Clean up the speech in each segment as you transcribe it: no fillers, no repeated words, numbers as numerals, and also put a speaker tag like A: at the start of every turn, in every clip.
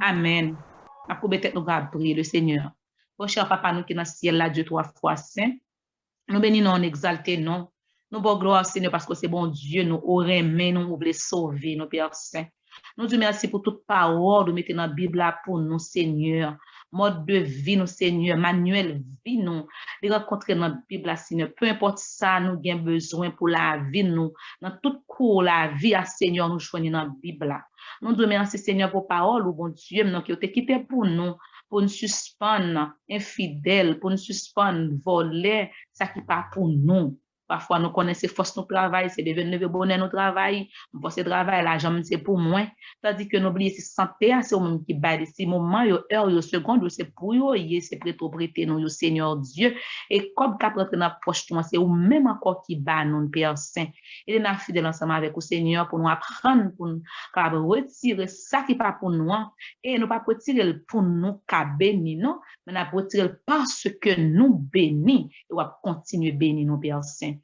A: Amen. À couper tête nous prier le Seigneur. Oh cher papa, nous qui dans le ciel là, Dieu 3 fois saint. Nous bénissons, on exalte non. Nous bon gloire Seigneur parce que c'est bon Dieu, nous aurons aimé, nous voulons sauver, nos Père Saint. Nous disons merci pour toute parole, nous mettons dans la Bible là pour nous, Seigneur. Mode de vie, nous, Seigneur. Manuel vie, nous. Les rencontrer dans la Bible là, Seigneur. Peu importe ça, nous avons besoin pour la vie, nous. Dans tout cours, la vie à Seigneur, nous choisissons dans la Bible là. Nous disons merci, Seigneur, pour parole, ou bon Dieu, nous qui ont été quittés pour nous suspendre, infidèles, pour nous suspendre, voler, ça qui pas pour nous. Parfois, nous connaissons force nous travail, c'est devenir le bonheur nous travail, pour ce travail, l'argent, c'est pour moi. Tandis que n'oubliez, c'est santé, c'est au même qui bat, c'est moment, heure, seconde, c'est pour eux, c'est prêt au prêter, nous, Seigneur Dieu. Et comme qu'à rentrer dans la poche, c'est au même encore qui bat, nous, Père Saint. Il est fidèle ensemble avec le Seigneur pour nous apprendre, pour nous retirer ça qui pas pour nous, et nous pas retirer pour nous, qu'à bénir, non, mais nous retirer parce que nous bénis, et on va continuer à bénir, nous, Père Saint.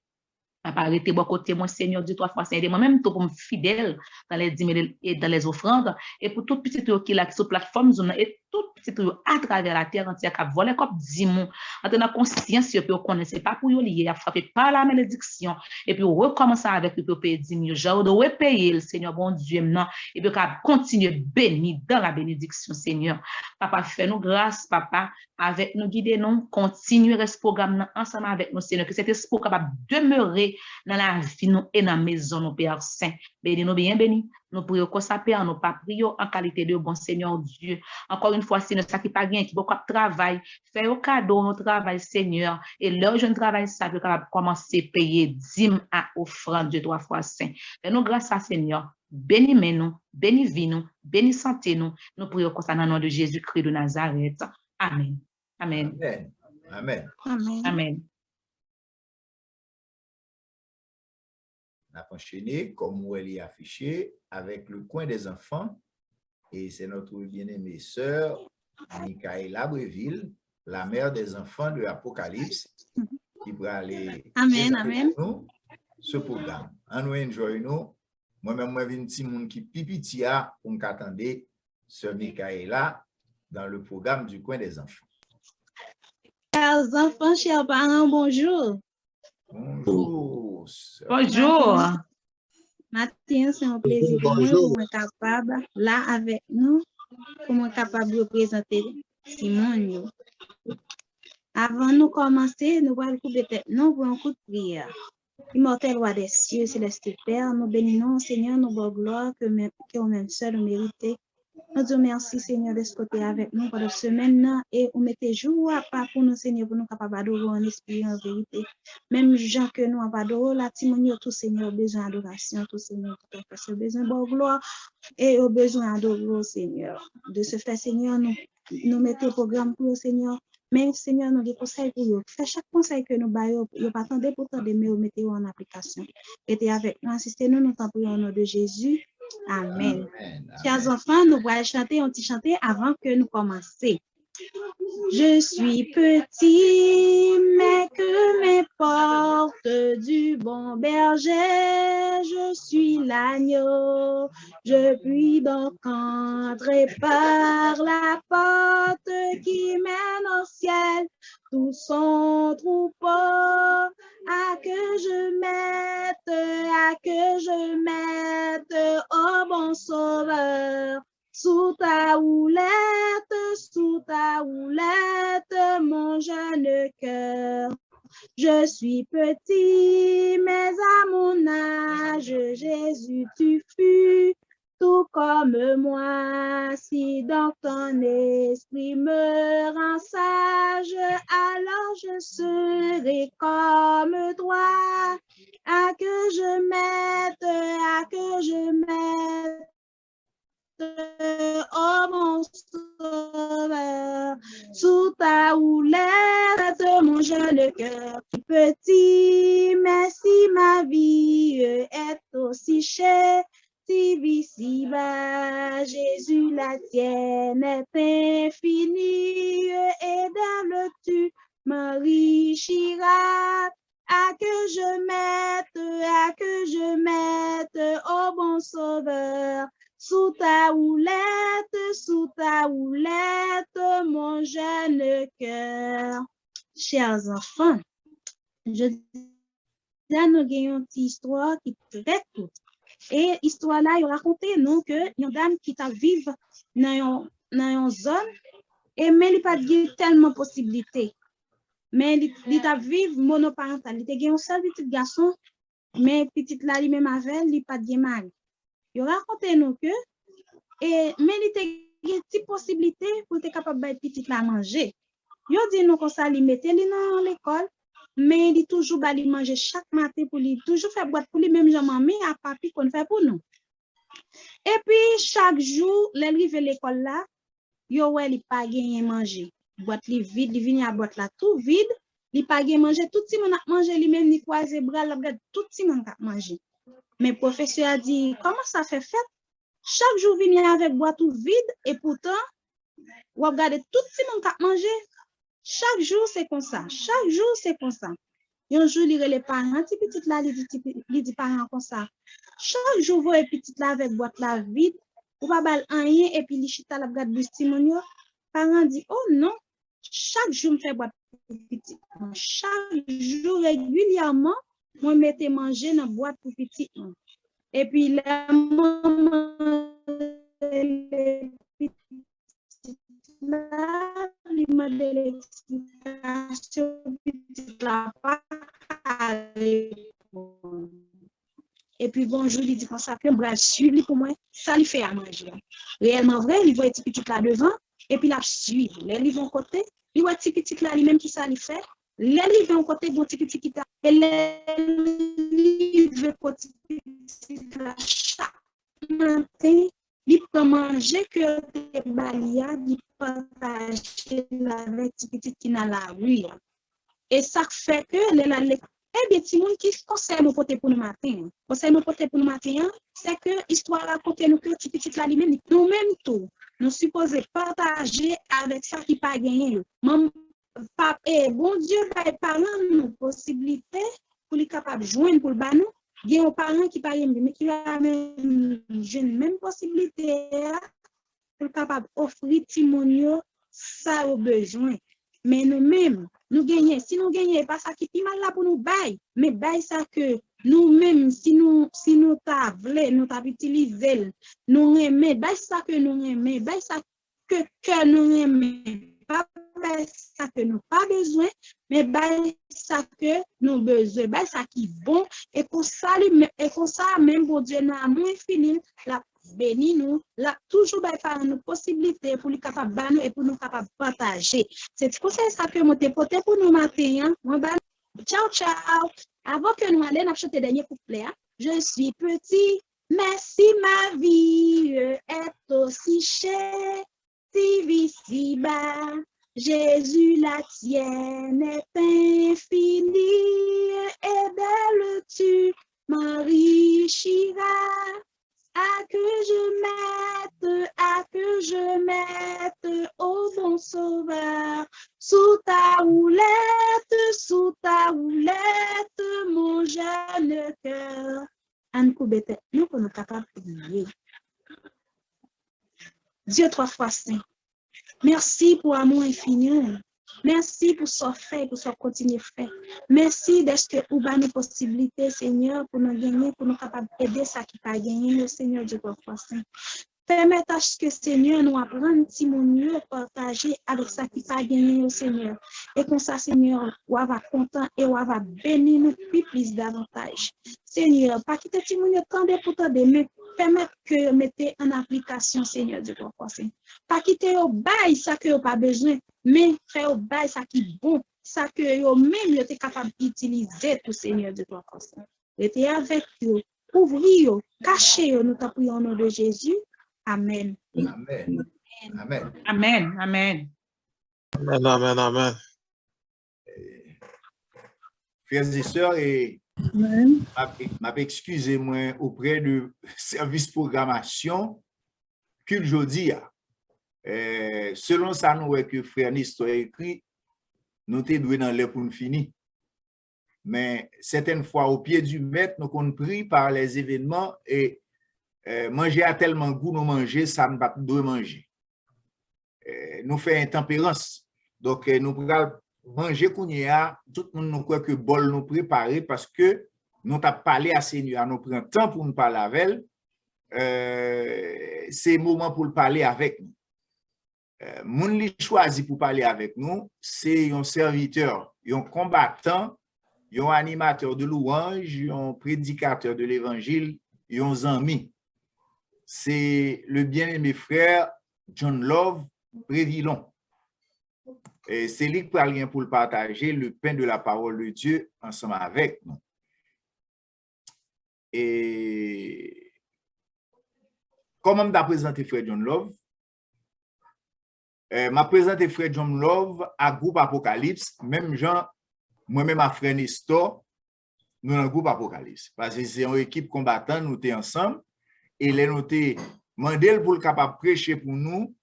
A: Papa, arrêtez bon côté, moi, Seigneur, Dieu 3 fois, c'est moi-même, tout pour me fidèle dans les dîmes et dans les offrandes, et pour tout petit truc qui est là, qui sur plateforme, et tout petit truc à travers la terre entière, qui a volé comme dimon, en tenant conscience, et puis on connaissait pas pour y lier, à frapper par la malédiction, et puis on recommence avec le payer 10 000, genre de repayer le Seigneur, bon Dieu, maintenant, et puis on continue béni dans la bénédiction, Seigneur. Papa, fais-nous grâce, papa, avec nous, guidez-nous, continuez ce programme ensemble avec nous, Seigneur, que cet esprit capable de demeurer dans la vie nous et dans la maison, nous, Père Saint. Bénis-nous bien, bénis. Nous prions qu'on s'appelle, nous pas prions en qualité de bon Seigneur Dieu. Encore une fois, Seigneur, ça qui pas bien, qui beaucoup de travail, fais au cadeau notre travail, Seigneur. Et là, je travaille ça, je vais commencer à payer dîme à offrande de 3 fois saint. Fais-nous grâce à Seigneur. Bénis nous, bénis vie nous, bénis santé nous. Nous prions comme ça dans le nom de Jésus-Christ de Nazareth. Amen. Amen.
B: Amen. Amen.
C: Amen.
A: Amen.
B: On a enchaîné, comme vous l'avez affiché, avec le coin des enfants. Et c'est notre bien-aimée sœur, Michaela Breville, la mère des enfants de l'Apocalypse, qui va aller
C: Amen.
B: nous ce programme. En nous enjoy nous. Moi-même, moi, un petit monde qui pipitia pour m'attendre sœur Michaela dans le programme du coin des enfants.
C: Chers enfants, chers parents, bonjour.
B: Bonjour.
A: Bonjour.
C: Matin, c'est un plaisir pour moi pour être capable, là avec nous, pour être capable de présenter Simon. Avant de commencer, nous allons couper tête nous pour un coup de prière. Immortel roi des cieux, céleste Père, nous bénissons, Seigneur, nous bonne gloire que nous-mêmes seuls méritons. Nous disons merci, Seigneur, de ce côté avec nous pendant cette semaine et nous mettez jour à pas pour nous, Seigneur, pour nous capables d'adorer en esprit en vérité. Même gens que nous avons adoré, la témoignage, tout Seigneur, besoin d'adoration, tout Seigneur, tout à fait, besoin de gloire et au besoin d'adorer, Seigneur. De ce fait, Seigneur, nous mettons le programme pour le Seigneur. Mais Seigneur, nous des conseils pour vous. Faites chaque conseil que nous baillons, vous pas attendre pour tant de mais mettez en application. Restez avec nous, assistez-nous, nous t'en prions au nom de Jésus. Amen. Chers enfants, nous allons chanter un petit chanter avant que nous commencions. Je suis petit, mais que m'importe du bon berger, je suis l'agneau, je puis donc entrer par la porte qui mène au ciel, tout son troupeau, à que je mette, oh bon sauveur. Sous ta houlette, mon jeune cœur. Je suis petit, mais à mon âge, Jésus, tu fus tout comme moi. Si donc ton esprit me rend sage, alors je serai comme toi. À que je mette, oh mon sauveur, sous ta houlette, mon jeune cœur petit, mais si ma vie est aussi chère, si ici-bas, Jésus, la tienne est infinie, et dans le tu m'enrichiras. À que je mette, oh bon sauveur, sous ta houlette, ta houlette, mon jeune cœur. Chers enfants, je dis à nous gagnons une petite histoire qui est très courte. Et histoire là, il raconte nous que une dame qui t'a vivre dans une zone et mais il pas de tellement possibilité. Mais il t'a vivre monoparentalité. Il y a un seul petit garçon, mais petit là lui-même avec, il pas de mari. Il raconte nous que et mais il a une petite possibilité pour être capable de petit là manger. Il dit nous comme ça, il mettait dans l'école. Mais il toujours bali manger chaque matin pour lui, toujours faire boîte pour lui, même jean maman à papi qu'on fait pour nous. Et puis, chaque jour, l'arrive à l'école là, yo ouais, il pas gagné manger. Boîte li vide, il vient à boîte là tout vide, il pas gagné manger, tout le monde a mangé lui-même, il croise bras, là, tout le monde a mangé. Mais professeur a dit, comment ça fait fête? Chaque jour, vient avec boîte tout vide, et pourtant, vous regardez tout le monde a mangé. Chaque jour, c'est comme ça. Chaque jour, c'est comme ça. Un jour, il y a les parents, petit là, il dit parents comme ça. Chaque jour, vous voyez petit là avec boîte là vide, ou pas bal rien, et puis les chita la garde du stimonio. Parents dit, oh non, chaque jour, me fait boîte petit. Chaque jour, régulièrement, moi, mettez manger dans boîte pour petit. Et puis, la maman, là, il m'a donné l'explication, petite là, pas à répondre. Et puis bonjour, il dit comme ça, que bras suivre pour moi, ça lui fait à manger. Réellement vrai, il voit petit petit là devant, et puis la suivre. Les livres côté, il voit petit petit là lui-même qui ça lui fait. Les livres côté, bon petit petit qui et les livres côté petit là chaque matin. Il peut manger que des balias, il partage avec les petites qui dans la rue. Et ça fait que eh bien, si on qui conseille mon pote pour le matin, conseille mon pote pour le matin, c'est que l'histoire raconte nous que les petites là, nous-mêmes tout, nous supposons partager avec ça qui pas gagné. Bon Dieu, par parents, nous possibilité pour les capables de joindre pour le banou. Il y a un parent qui parle, mais qui a même possibilité pour capable offrir timonio ça au besoin. Mais nous-mêmes, nous gagnons. Si nous gagnons, pas ça qui est mal là pour nous bailler, mais bailler ça que nous-mêmes, si nous t'avons, nous t'avons utilisé, nous aimons, bailler ça que nous aimons, bailler ça que nous aimons. Pas ça que nous pas besoin, mais ça que nous besoin, ça qui est bon, et pour ça, même pour Dieu, nous avons infini, la béni nous, la toujours par nos possibilités pour nous capables et pour nous capables partager. C'est pour ça que je t'ai porté pour nous matin. Ciao, ciao. Avant que nous allions chanter le dernier couplet, je suis petit, mais si ma vie est aussi chère, si vie bas, Jésus la tienne est infinie et belle tu m'enrichiras. À que je mette, ô bon sauveur, sous ta houlette, mon jeune cœur. Anne Koubete, nous sommes capables de prier. Dieu 3 fois saint. Merci pour l'amour infini. Merci pour ce fait, pour ce continuer fait. Merci d'être que vous avez une possibilité, Seigneur, pour nous gagner, pour nous capables d'aider ça qui pas gagné, le Seigneur Dieu parfois saint. Permettez à ce que Seigneur nous apprenne Timonio partager avec ça qui pas gagné, Seigneur. Et comme ça, Seigneur, on va content et on va bénir nous plus davantage. Seigneur, pas quitter Timonio tant de pour t'aider, mais permettre que mettez en application, Seigneur Dieu parfois saint. Pas quitter au bail ça que vous pas besoin, mais faire au bail ça qui est bon, ça que vous même êtes capable d'utiliser tout, Seigneur Dieu parfois saint. Restez avec vous, ouvrez, cachez, nous t'en prions au nom de Jésus. Amen.
B: Amen. Amen.
A: Amen. Amen.
D: Amen, amen, amen.
B: Frères et sœurs, excusez-moi auprès du service programmation que je dis. Selon ça, nous voyons que frère Nisto a écrit, nous sommes doués dans l'air pour nous finir. Mais certaines fois, au pied du maître, nous sommes pris par les événements et manger a tellement goût, nous manger, ça ne va pas manger. nous fait intempérance. Donc, nous pouvons manger kounya, tout le monde nous croit que bol nous préparer parce que nous avons parlé à Seigneur, nous prenons temps pour nous parler avec elle. C'est le moment pour le parler avec nous. Moun li choisi pour parler avec nous, c'est un serviteur, un combattant, un animateur de louange, un prédicateur de l'évangile, un ami. C'est le bien-aimé frère John Love Prévillon. Et c'est lui qui parle pour le partager le pain de la parole de Dieu ensemble avec nous. Et comment m'a présenté frère John Love? M'a présenté frère John Love à groupe Apocalypse, même gens, moi-même à frère Nestor, nous dans le groupe Apocalypse. Parce que c'est une équipe combattante, nous sommes ensemble, et les nous sommes demandé pour le capable prêcher pour nous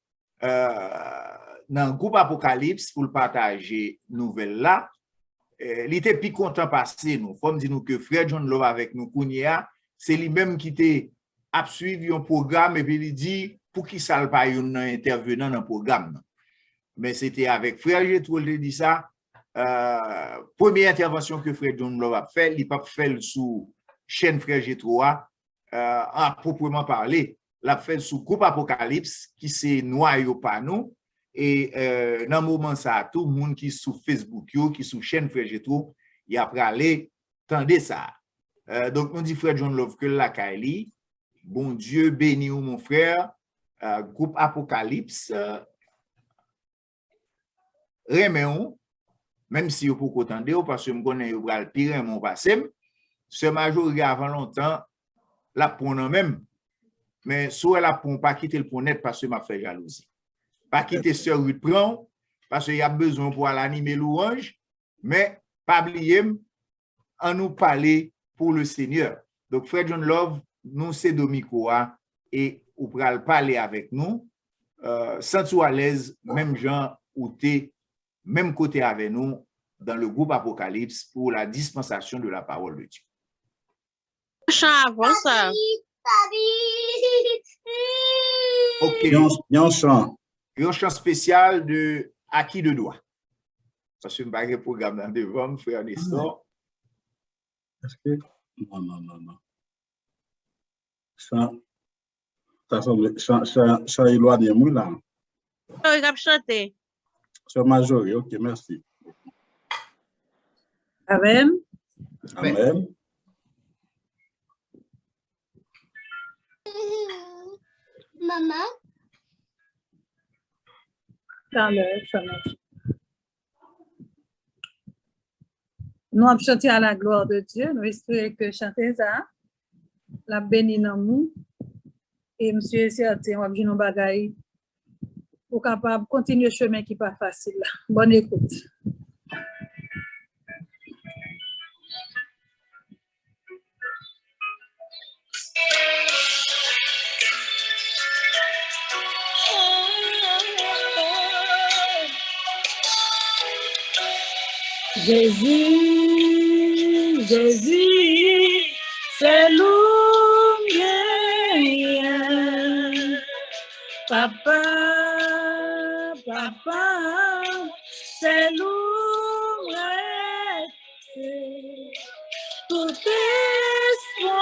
B: dans le groupe Apocalypse pour le partager nouvelle là. Il était plus content passer nous. Faut me dire nous que frère John Love avec nous Kounia, c'est lui-même qui était a suivi un programme et puis il dit pour qui ça pas un intervenant dans le programme. Mais c'était avec frère Jétro, il dit ça. Première intervention que frère John Love a fait, il pas fait sous chaîne frère Jétro à proprement parler. L'a fait sous groupe Apocalypse qui c'est noyau par nous. Et dans le moment ça, tout le monde qui sous Facebook, qui sous chaîne frère Jétro, il a parlé, tendez ça. Donc, on dit frère John Love que la Kaili, bon Dieu béni ou mon frère, groupe Apocalypse, remeon, même si vous pouvez attendre, parce que je connais le pire mon passé, ce majorité avant longtemps, la prenant même, mais soit la pon pas quitter le pon net parce que m'a fait jalousie. Pas quitter sœur Ruth prend parce qu'il y a besoin pour l'animer louange, mais pas oublier en nous parler pour le Seigneur. Donc frère John Love, nous c'est Domicoa et ou pral parler avec nous, sans tout à l'aise, même gens ou t'es même côté avec nous dans le groupe Apocalypse pour la dispensation de la parole de Dieu. Ok. Il y a un chant spécial de Acquis de droit. Parce que je ne vais pas programme dans devant, frère Nestor.
D: Est-ce que... Non. Ça éloigne moi là.
E: Il a chanté.
D: C'est majoré, ok, merci.
E: Amen.
D: Amen.
C: Maman.
E: Nous avons chanté à la gloire de Dieu. Nous espérons que chanter ça, la béni dans nous. Et monsieur est certain, on va venir nos bagailles pour capable continuer le chemin qui n'est pas facile. Bonne écoute. Jésus, c'est l'homme. Papa, c'est l'homme. Tout espoir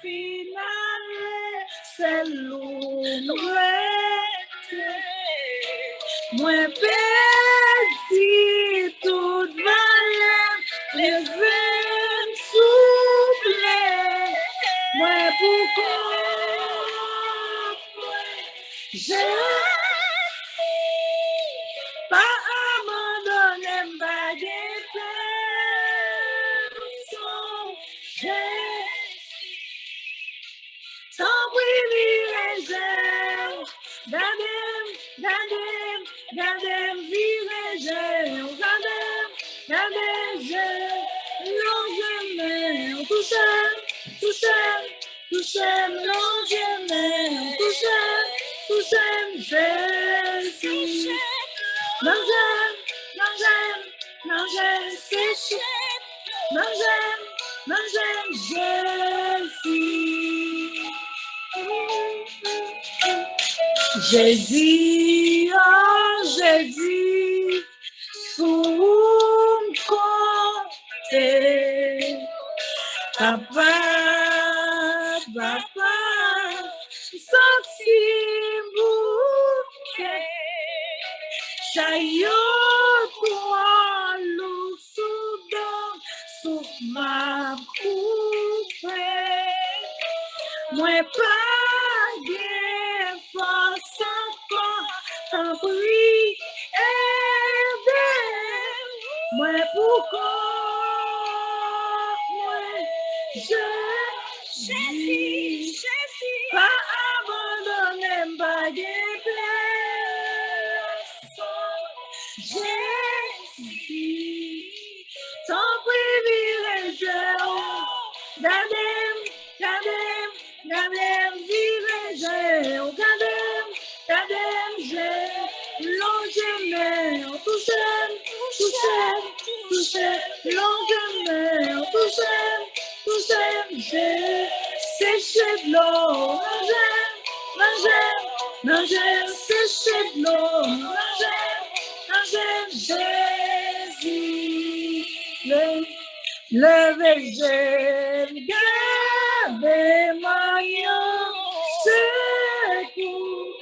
E: final, c'est l'homme. Moi, petit, tout valeur, les veines soufflées. Moi, pourquoi je pas abandonné ma personne. Sans privilège, gardez, vivez, gardez, non jamais, tout seul, non jamais, tout seul, Jésus. Non j'aime, c'est non j'aime, Jésus. Jésus, oh, Jésus, sous côté. Papa, sorti bouquet. Chaillot, toi, l'eau soudain, sous ma coupée. Moi, pas de force encore, t'en prie, aide. Moi, pourquoi, moi, Jésus, pas abandonner ma Jésus, ton privilège, gardez, privilège, gardez, j'ai longtemps, touché, longtemps, touché, j'ai séché de l'eau, manger, séché de l'eau, Jésus, le végène, gardez moyen, secours,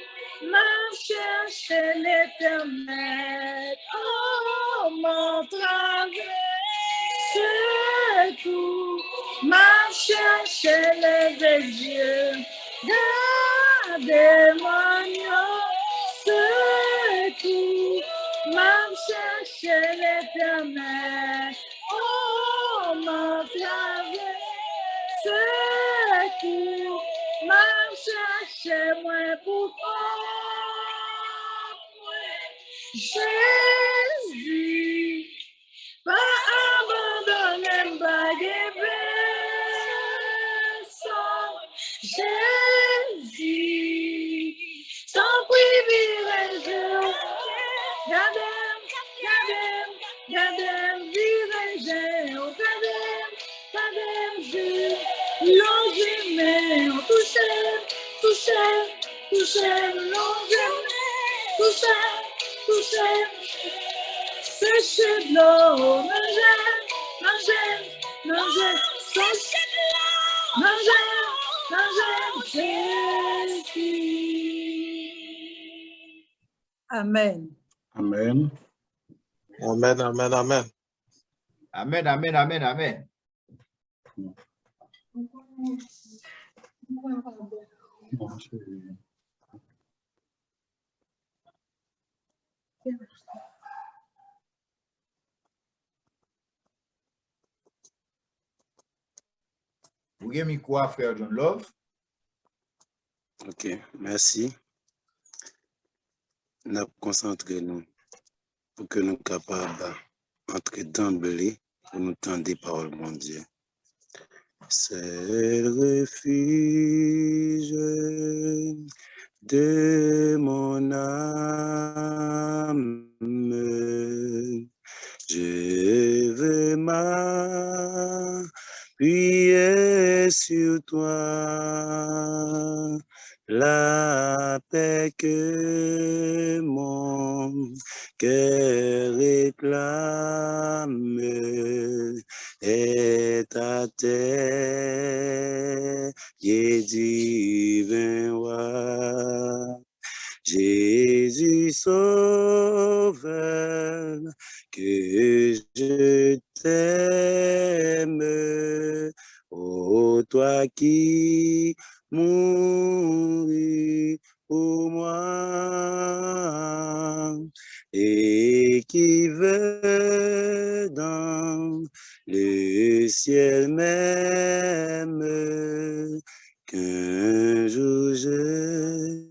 E: m'a cherché l'éternel, oh, mon travail, secours, m'a cherché les végènes, gardez moyen, secours, m'a cherché l'éternel, oh, mon travail, secours, m'a cherché moi pourquoi, Jésus, pas abandonner m'baguer Jésus, ton privilège, gardez, privilège, gardez, longtemps, touché, longtemps, touché, séché de l'eau, manger, séché de l'eau, Jésus. Amen.
D: Amen.
F: Amen, amen, amen.
B: Amen, amen, amen, amen. Vous avez mis quoi, frère John Love?
G: Ok, merci. Nous avons concentré nous pour que nous soyons capables d'entrer d'emblée pour nous tendre des paroles, mon Dieu. C'est le refuge de mon âme. Je veux m'appuyer sur toi. La paix que mon cœur réclame est à terre et divin roi. Jésus sauveur, que je t'aime, ô toi qui mourir pour moi et qui veut dans le ciel même qu'un jour je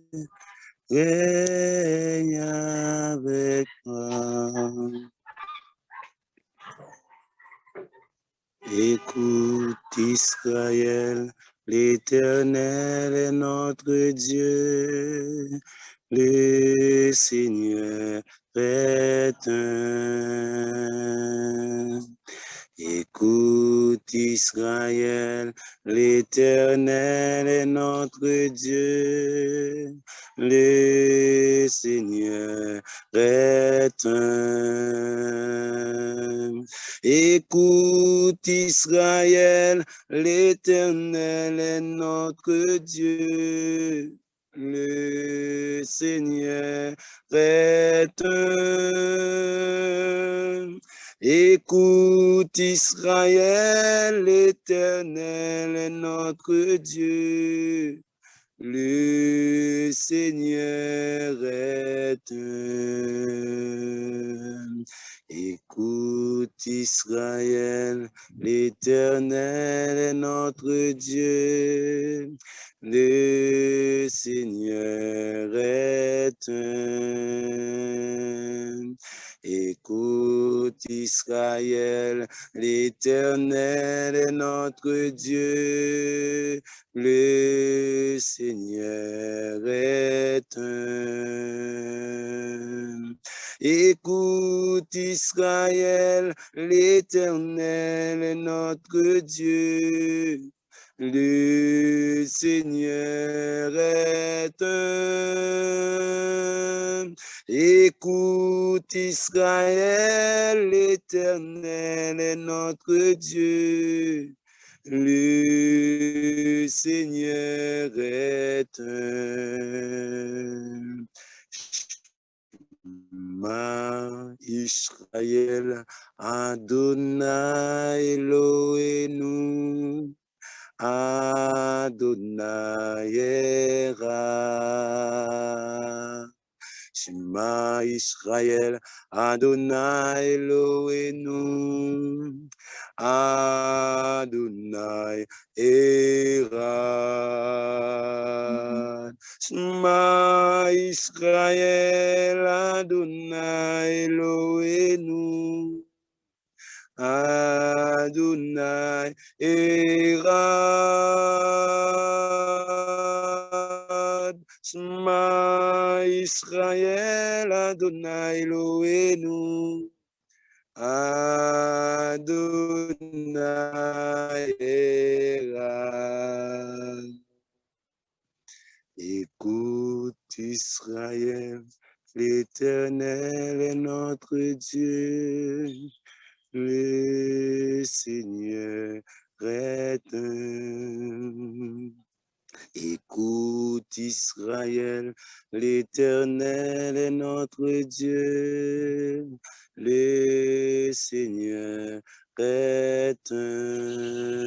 G: règne avec toi. Écoute Israël, l'Éternel est notre Dieu, le Seigneur est un. Écoute Israël, l'Éternel est notre Dieu, le Seigneur est un. Écoute Israël, l'Éternel est notre Dieu. Le Seigneur est un. Écoute Israël, l'Éternel est notre Dieu. Le Seigneur est un. Écoute Israël, l'Éternel est notre Dieu. Le Seigneur est un. Écoute Israël, l'Éternel est notre Dieu. Le Seigneur est un. Écoute Israël, l'Éternel est notre Dieu. Le Seigneur est un. Écoute Israël, l'Éternel est notre Dieu. Le Seigneur est un. Ma Israël, Adonai Eloheinu, Adonai Echad. Shema Israël, Adonai Eloheinu, Adonai Echad. Shema Israël, Adonai Eloheinu, Adonai Echad. Shema Israël, Adonai Eloheinu, Adonai Echad. Écoute Israël, l'Éternel est notre Dieu. Le Seigneur est un. Écoute Israël, l'Éternel est notre Dieu. Le Seigneur est un.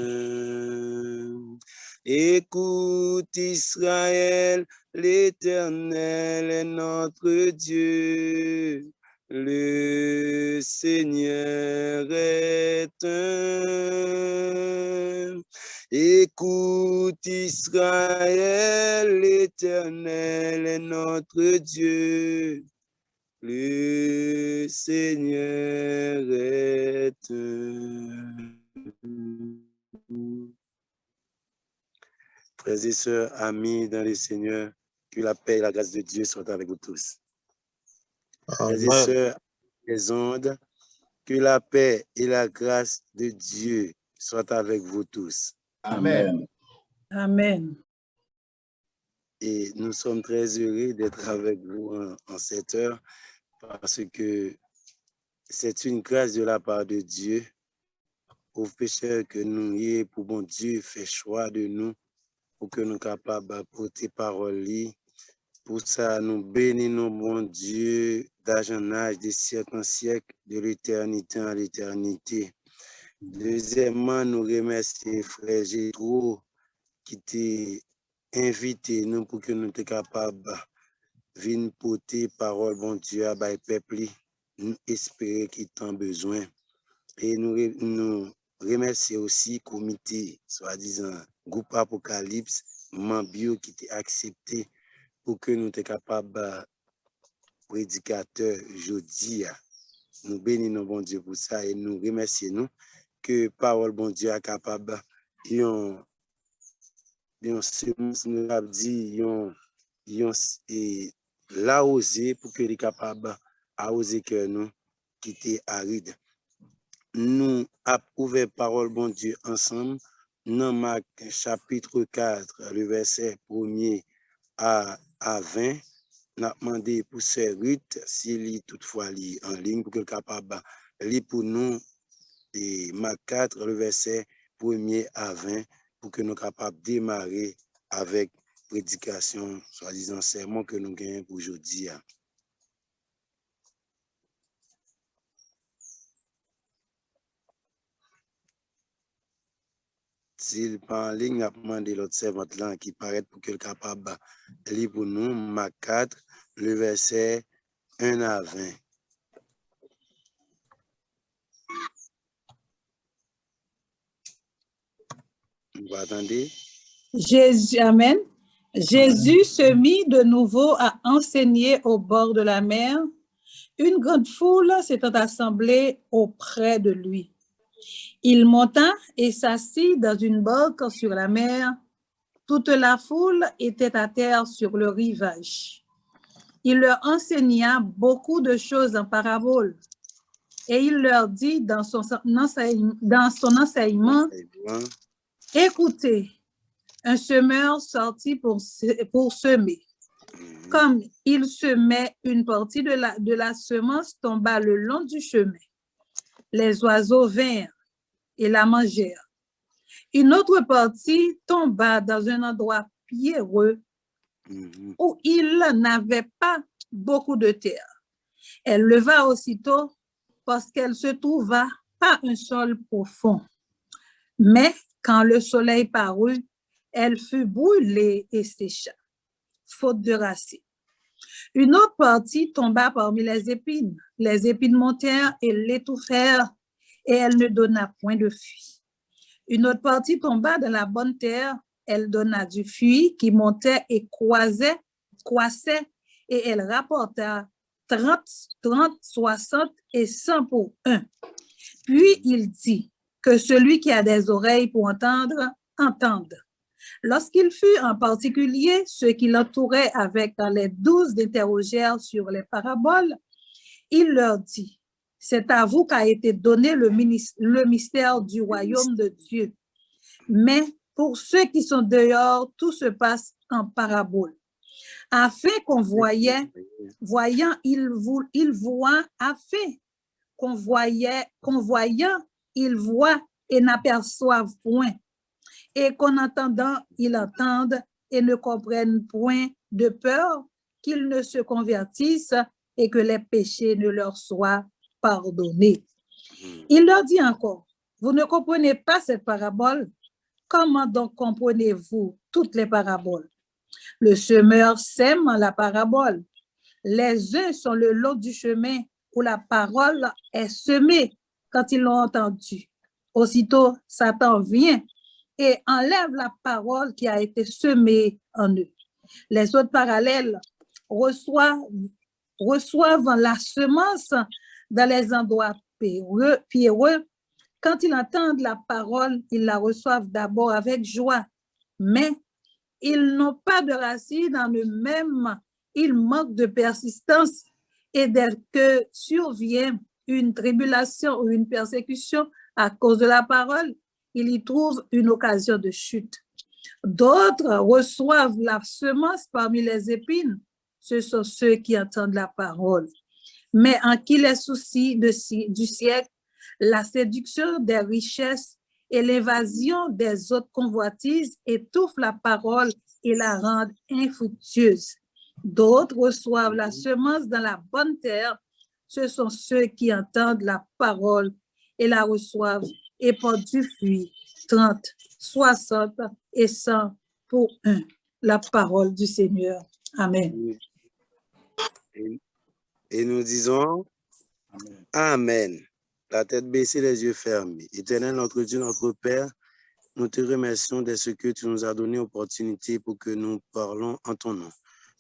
G: Écoute Israël, l'Éternel est notre Dieu. Le Seigneur est un. Écoute Israël, l'Éternel est notre Dieu. Le Seigneur est un. Frères et sœurs, amis dans le Seigneur, que la paix et la grâce de Dieu soient avec vous tous. Frères et sœurs, les ondes, que la paix et la grâce de Dieu soient avec vous tous.
B: Amen.
E: Amen.
G: Et nous sommes très heureux d'être avec vous en cette heure parce que c'est une grâce de la part de Dieu aux pécheurs que nous y est pour bon Dieu fait choix de nous pour que nous soyons capables de porter parole. Pour ça, nous bénissons bon Dieu d'âge en âge, de siècle en siècle, de l'éternité en l'éternité. Deuxièmement, nous remercions frère Gétro qui t'a invité nous pour que nous soyons capables de venir porter parole bon Dieu à le peuple. Nous espérons qu'il en besoin. Et nous remercions aussi le comité, soi-disant groupe Apocalypse, membre qui t'a accepté pour que nous soyons capables de prédicateur jeudi. Nous bénissons bon Dieu pour ça et nous remercions nous que parole bon Dieu est capable de nous a dit la oser pour que les capables à oser que nous quitter aride. Nous avons ouvert parole bon Dieu ensemble dans Marc chapitre 4 le verset 1er à à 20. N'a demandé pour Sœur Ruth, s'il est toutefois en ligne, pour qu'elle soit capable de lire pour nous et Marc 4, le verset 1er à 20, pour que nous soyons capables de démarrer avec prédication, soi-disant sermon que nous gagnons pour aujourd'hui. S'il n'est pas en ligne, n'a demandé l'autre servante là qui paraît pour qu'elle soit capable de lire pour nous Marc 4, le verset 1 à 20. Vous attendez?
E: Jésus, Amen. Jésus se mit de nouveau à enseigner au bord de la mer. Une grande foule s'étant assemblée auprès de lui. Il monta et s'assit dans une barque sur la mer. Toute la foule était à terre sur le rivage. Il leur enseigna beaucoup de choses en paraboles. Et il leur dit dans son enseignement, « Écoutez, un semeur sortit pour semer. Comme il semait, une partie de la semence tomba le long du chemin. Les oiseaux vinrent et la mangèrent. Une autre partie tomba dans un endroit pierreux où il n'avait pas beaucoup de terre. Elle leva aussitôt parce qu'elle se trouva pas un sol profond. Mais quand le soleil parut, elle fut brûlée et sécha, faute de racines. Une autre partie tomba parmi les épines. Les épines montèrent et l'étouffèrent, et elle ne donna point de fruit. Une autre partie tomba dans la bonne terre. Elle donna du fruit qui montait et croissait, et elle rapporta 30, 60 et 100 pour 1. Puis il dit que celui qui a des oreilles pour entendre, entende. Lorsqu'il fut en particulier ceux qui l'entouraient avec les 12 l'interrogèrent sur les paraboles, il leur dit, c'est à vous qu'a été donné le mystère du royaume de Dieu. Mais pour ceux qui sont dehors, tout se passe en parabole. Afin qu'on voyant, il voit, afin qu'on voyant, il voit et n'aperçoivent point. Et qu'en entendant, ils entendent et ne comprennent point, de peur qu'ils ne se convertissent et que les péchés ne leur soient pardonnés. Il leur dit encore, vous ne comprenez pas cette parabole? Comment donc comprenez-vous toutes les paraboles? Le semeur sème la parabole. Les uns sont le long du chemin où la parole est semée quand ils l'ont entendue. Aussitôt, Satan vient et enlève la parole qui a été semée en eux. Les autres parallèles reçoivent la semence dans les endroits pierreux. Quand ils entendent la parole, ils la reçoivent d'abord avec joie, mais ils n'ont pas de racines en eux-mêmes, ils manquent de persistance et dès que survient une tribulation ou une persécution à cause de la parole, ils y trouvent une occasion de chute. D'autres reçoivent la semence parmi les épines, ce sont ceux qui entendent la parole, mais en qui les soucis du siècle, la séduction des richesses et l'évasion des autres convoitises étouffent la parole et la rendent infructueuse. D'autres reçoivent la semence dans la bonne terre. Ce sont ceux qui entendent la parole et la reçoivent et portent du fruit, 30, 60 et 100 pour 1. La parole du Seigneur. Amen.
G: Et nous disons Amen. Amen. La tête baissée, les yeux fermés. Éternel, notre Dieu, notre Père, nous te remercions de ce que tu nous as donné l'opportunité pour que nous parlons en ton nom.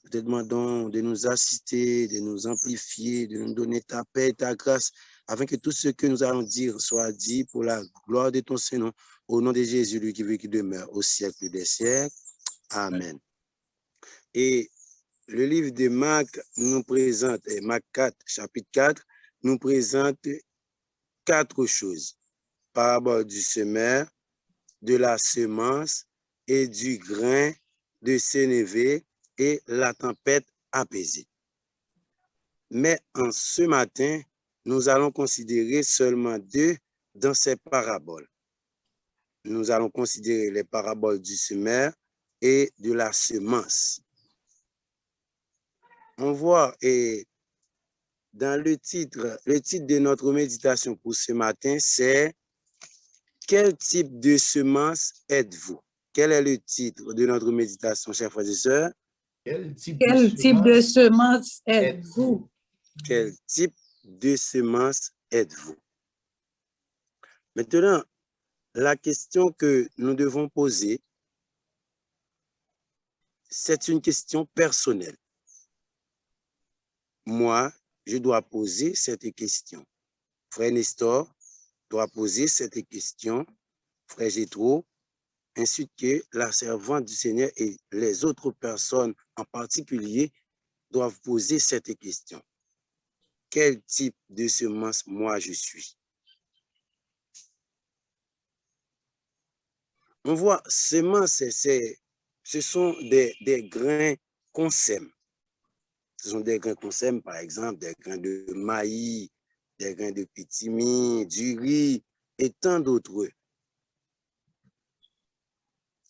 G: Nous te demandons de nous assister, de nous amplifier, de nous donner ta paix et ta grâce, afin que tout ce que nous allons dire soit dit pour la gloire de ton Saint-Nom, au nom de Jésus, lui qui veut qui demeure au siècle des siècles. Amen. Et le livre de Marc nous présente, Marc 4, chapitre 4, nous présente 4 choses. Parabole du semeur, de la semence et du grain de sénévé et la tempête apaisée. Mais en ce matin, nous allons considérer seulement 2 dans ces paraboles. Nous allons considérer les paraboles du semeur et de la semence. On voit dans le titre de notre méditation pour ce matin, c'est « Quel type de semence êtes-vous » Quel est le titre de notre méditation, chers frères et sœurs?
E: Quel type de semence êtes-vous?
G: Quel type de semence êtes-vous? Maintenant, la question que nous devons poser, c'est une question personnelle. Moi, je dois poser cette question. Frère Nestor doit poser cette question. Frère Jétro, ainsi que la servante du Seigneur et les autres personnes en particulier doivent poser cette question. Quel type de semence moi je suis? On voit, semence, ce sont des grains qu'on sème. Ce sont des grains qu'on sème, par exemple, des grains de maïs, des grains de pétimi, du riz et tant d'autres.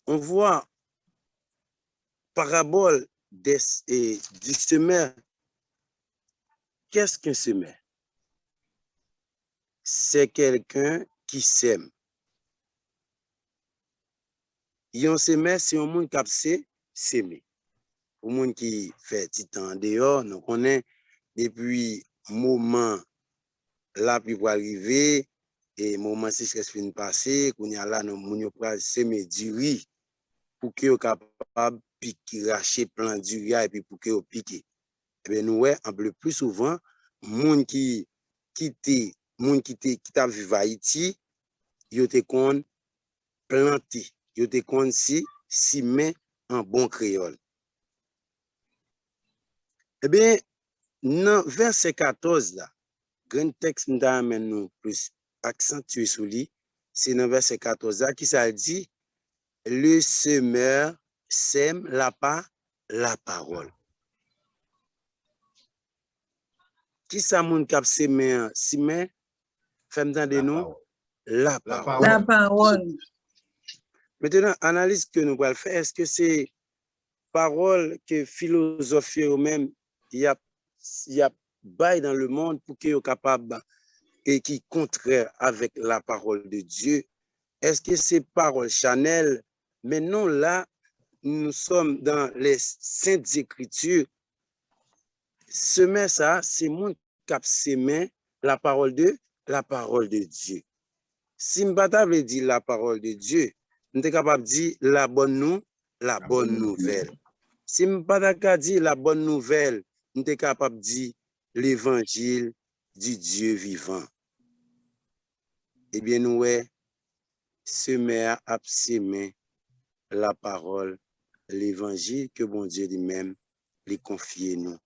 G: On voit parabole du semeur. Qu'est-ce qu'un semeur? C'est quelqu'un qui sème. Yon semeur, c'est un monde qui a semé. Au monde qui fait petit temps dehors, nous connaissons depuis moment là puis pour arriver et moment si je fin passer, qu'on y a là nous moun pour semer du riz pour que yo capable piquer racher plan du riz et puis pour que yo piquer. Et bien nous en plus souvent monde qui t'a vu Haïti, yo te kon planter, yo te kon si mais en bon créole. Eh bien, dans verset 14 là, grand texte nous amène nous plus accentué sur lui, c'est dans verset 14 là qui ça dit le semeur sème la parole. Qui ça moun k'ap sème simè? Fèm tande nous la parole.
E: La parole.
G: Maintenant, analyse que nous allons faire, est-ce que c'est parole que philosophie eux-mêmes il y a bail dans le monde pour qu'ils soient capables et qui contraire avec la parole de Dieu? Est-ce que c'est parole chanel? Mais non, là, nous sommes dans les saintes écritures. Semer ça, c'est mon cap semer la parole de Dieu. Si m'bata veut dire la parole de Dieu, nous sommes capables de dire la bonne nouvelle. Si m'bata dire la bonne nouvelle, nous sommes capables de dire l'évangile du Dieu vivant. Eh bien, nous, semer a semer la parole, l'évangile que bon Dieu lui-même lui confie nous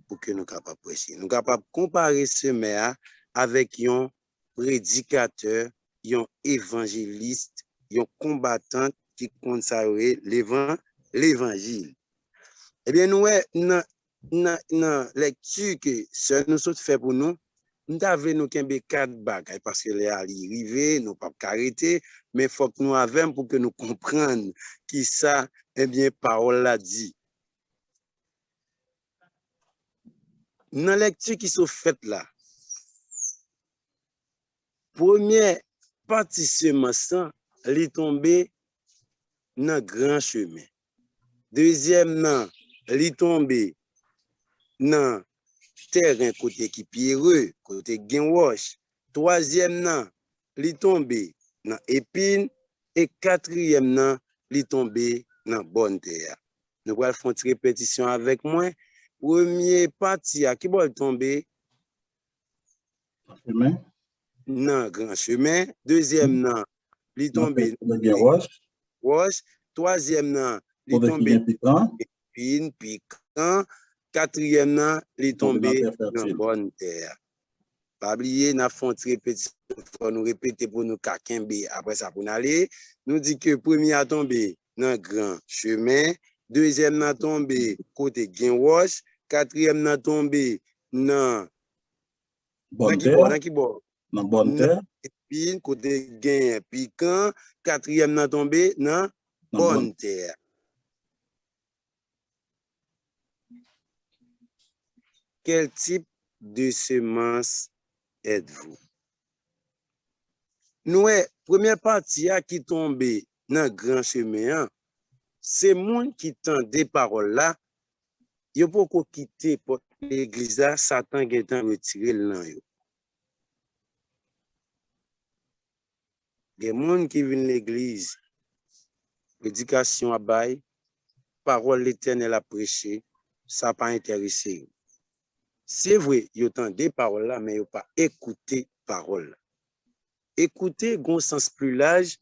G: pour que nous capables prêcher. Nous capables comparer semer avec un prédicateur, un évangéliste, un combattant qui consacre l'évangile. Eh bien, nous, dans lecture que ce nous sommes fait pour nous, nous avons 4 bagages parce que les arrivés, nous ne pouvons pas arrêter, mais il faut que nous avons pour que nous comprenions qui ça, eh bien, parole l'a dit. Dans la lecture qui sont faites là, première partie semence, elle est tombée dans grand chemin. Deuxième, elle est tombée dans terrain côté qui pierreux, côté genwash. Troisième, elle est tombée dans épine. Et quatrième, elle est tombée dans bonne terre. Nous allons faire une répétition avec moi. Premier partie qui va tomber dans grand chemin. Deuxième, elle est tombée dans genwash. Troisième, elle est tombée dans épine, piquant. Quatrième, il est tombé dans bonne terre. Pas oublier, nous avons fait une répétition, nous répéter pour nous kakembe après ça pour nous aller. Nous dit que premier a tombé dans grand chemin, deuxième nan tombé côté gen wash, quatrième nan tombé nan
D: Bonne
G: qui bord,
D: terre.
G: qui bord.
D: Dans bonne terre.
G: Puis côté gen piquant, quatrième nan tombé nan bonne terre. Quel type de semence êtes-vous? Nous, première partie qui tombe dans grand chemin, c'est moun qui tend des paroles là, yo poko quitter l'église là, Satan qui est retiré là yo. Des moun qui viennent l'église, prédication à bail, parole l'Éternel à prêcher, ça pas intéressé. C'est vrai, yo tend des paroles là, mais yo pas écouter parole. Écoutez, gon sens plus large,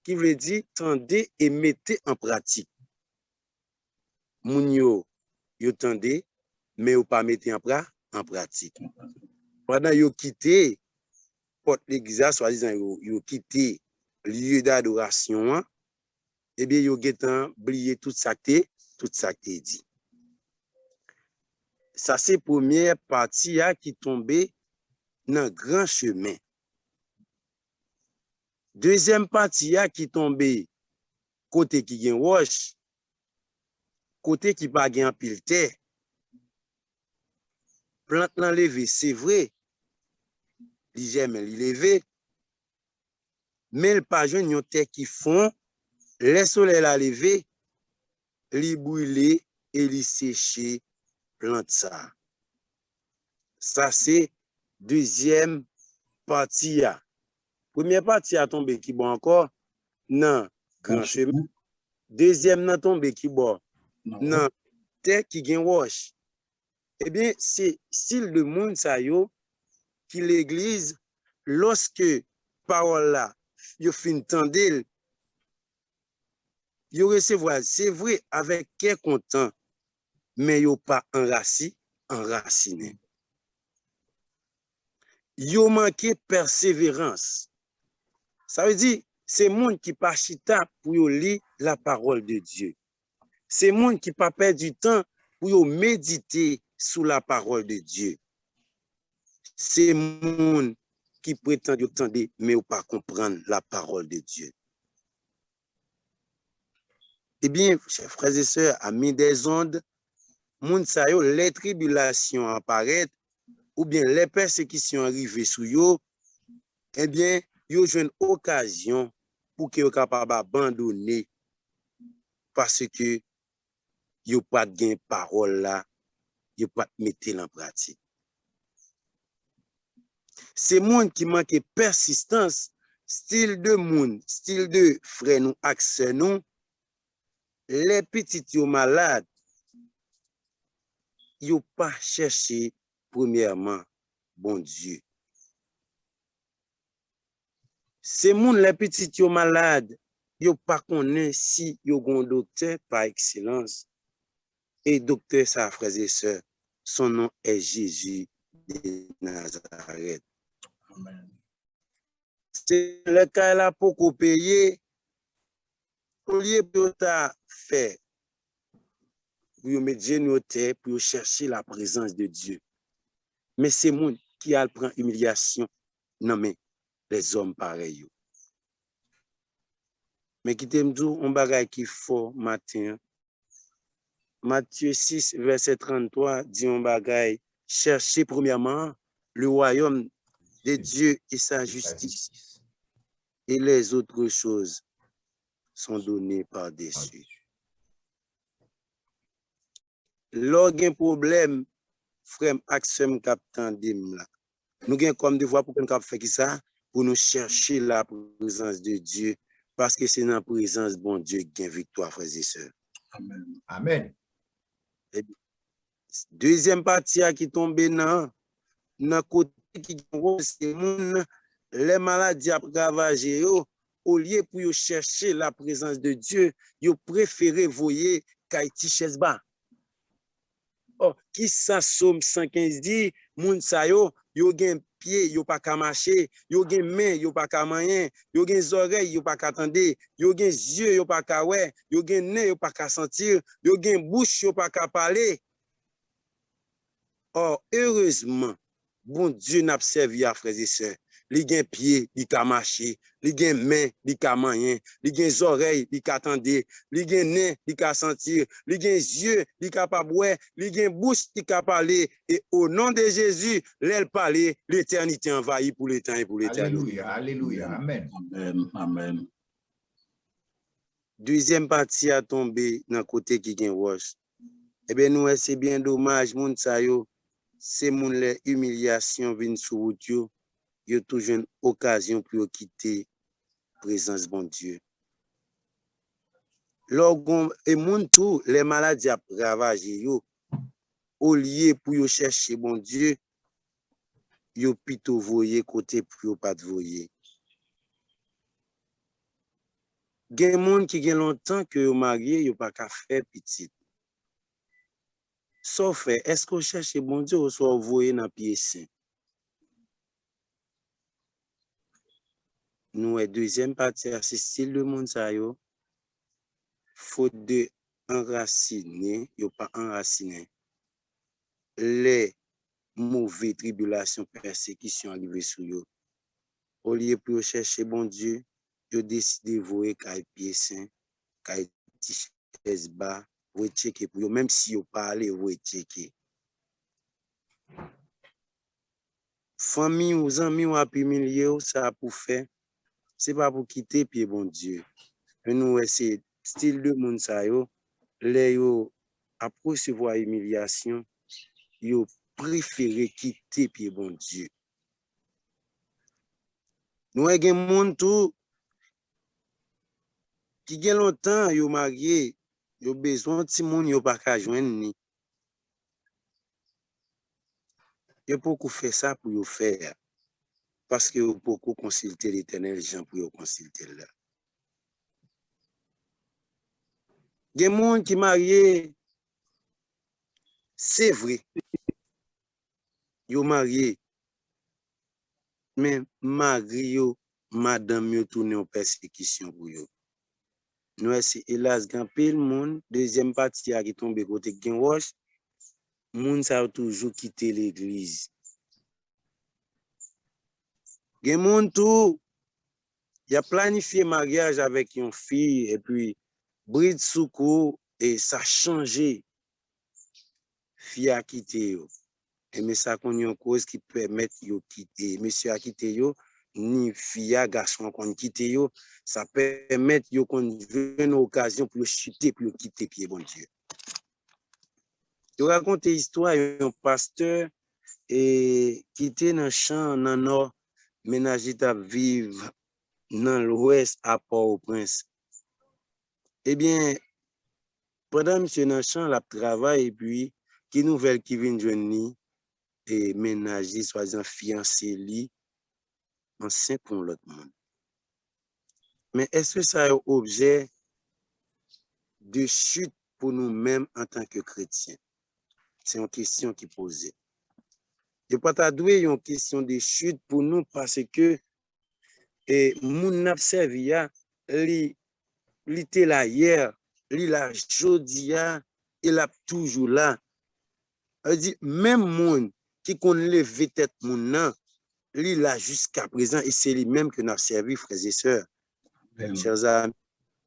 G: qui veut dire tendez et mettez en pratique. Moun yo tendez, mais yo pas mettez en pratique. Pendant yo quitté porte l'église, soi-disant yo quitté lieu d'adoration, eh bien yo getan oublié tout ça qui dit. Ça c'est première partie qui tombé dans grand chemin. Deuxième partie qui tombé côté qui gen roche, côté qui pas gen pile terre. Plante l'enlevé, c'est vrai. Li j'aime li levé. Mais le pas jeune yon terre qui fond, le soleil la levé, li brûlé et li séché plante ça. Ça c'est deuxième partie. Première partie a tombé qui bon encore nan grand chemin. Deuxième nan tombé qui bon nan terre qui gen roche. Eh bien, c'est style de monde ça yo qui l'église lorsque parole là yo fin tendel yo recevoir c'est vrai avec quel content mais yo pas enraciné. Yo manqué persévérance. Ça veut dire, c'est monde qui pas chita pour yo lire la parole de Dieu. C'est monde qui pas perdre du temps pour yo méditer sous la parole de Dieu. C'est monde qui prétend yo tendre mais ou pas comprendre la parole de Dieu. Eh bien, chers frères et sœurs, amis des ondes, moun sa yo les tribulations apparaissent ou bien les persécutions arrivent sur yo, eh bien, yo jwenn occasion pour que yo capable abandonner parce que yo pas gen parole là, yo pas mettre en pratique. C'est monde qui manque persistance, style de frère nous accès nous, les petits yo malades, yo pas chercher premièrement bon Dieu. C'est moun les petits yo malades, yo pas connaît si yo gon docteur par excellence. Et docteur ça frères et sœurs, son nom est Jésus de Nazareth.
D: Amen.
G: C'est le cas là pour qu'on paye au lieu de ta faire pour mettre genou terre pour chercher la présence de Dieu. Mais c'est moun qui a prend humiliation non mais les hommes pareils. Mais qui t'aime dit on bagay qui fort matin. Matthieu 6 verset 33 dit on bagay chercher premièrement le royaume de Dieu et sa justice. Et les autres choses sont données par-dessus. Lorsqu'un problème, frère Axem Captain Dim, nous avons comme devoir pour nous faire ça, pour nous chercher la présence de Dieu, parce que c'est dans la présence de bon Dieu qui a victoire, frères et sœurs.
D: Amen.
B: Amen.
G: Deuxième partie qui tombe dans côté qui c'est les maladies à ravager au lieu pour chercher la présence de Dieu, yo préféré voyer Kaiti Chesba. Oh, qui ça Somme 115 dit moun sa yo gen pied, yo pas ka marcher, yo gen main, yo pas ka mayen, yo gen oreilles, yo pas ka tendre, yo gen yeux, yo pas ka ouais, yo gen nez, yo pas ka sentir, yo gen bouche, yo pas ka parler. Or, heureusement, bon Dieu n'a pas servi à frères et sœurs. Li gen pied, li ka marcher, li gen main, li ka mayen, li gen oreilles, li ka tendre, li gen nez, li ka sentir, li gen yeux, li ka pa boué, li gen bouche, li ka parler. Et au nom de Jésus, l'elle parler, l'éternité envahie pour le temps et pour l'éternité.
B: Alléluia, alléluia, amen.
D: Amen, amen.
G: Deuxième partie a tombé dans côté qui gen roche. Eh bien, nous, c'est bien dommage, moun sa yo, c'est moun les humiliations viennent sur route yo. Yo toujours une occasion pour quitter présence bon Dieu. Lorsqu'on et moun tout les maladies a ravagé yo au lieu pour yo chercher bon Dieu, yo plutôt voyer côté pour yo pas voyer. Gen moun qui gen longtemps que yo marié, yo pas ka faire petit. Sauf est-ce qu'on cherche bon Dieu ou soit voyer dans pied saint? Nous, deuxième partie, c'est style de monde ça yo. Faute de enraciner, yo pas enraciner. Les mauvaises tribulations, persécutions arrivées sur yo. Au lieu pour chercher bon Dieu, yo décide de voyer kay pied saint, kay chaise bas, vous checker pour yo, même si yo pas aller, vous checker. Famille ou amis ou api milieu, ça pour faire. C'est pas pour quitter pied bon Dieu. Nous c'est style de monde ça yo, les yo après recevoir humiliation, yo préféré quitter pied bon Dieu. Nous gen monde tout qui gen longtemps yo marié, yo besoin ti moun yo pas ka joindre ni. Yo beaucoup fait ça pour yo faire parce que yo beaucoup consulter l'Éternel Jean pour yo consulter là. Gen moun qui marié, c'est vrai. Yo marié, mais mari yo, madame yo tourne en persécution pour yo. Nous c'est hélas gan pile moun, deuxième partie a qui tombe côté gen roche, moun sa toujours quitter l'église. Gen moun tout, y a planifié mariage avec une fille et puis bride soukou et ça changé. Fille a quitté yo. Et mais ça qu'on y a une cause qui permet yo quitter. Monsieur a quitté yo, ni fille a garçon qu'on quitté yo, ça permet yo qu'on une occasion pour chuter pour quitter pied bon Dieu. Je raconte l'histoire d'un pasteur et qui était dans le champ dans le nord, ménager à vivre dans l'ouest à Port-au-Prince. Eh bien, pendant monsieur dans le champ, il travaille et puis, qui nouvelle qui vient de joindre et ménager, soi-disant fiancé, li, enceinte pour l'autre monde. Mais est-ce que ça est objet de chute pour nous-mêmes en tant que chrétiens? C'est une question qui est posée. Je ne peux pas douer une question de chute pour nous parce que moun ap servi ya, li était là hier, li la jodi ya, il a toujours là. Elle dit même moun qui kon levé tête moun nan, li là jusqu'à présent et c'est lui même que nous avons servi, frères et sœurs. Chers amis,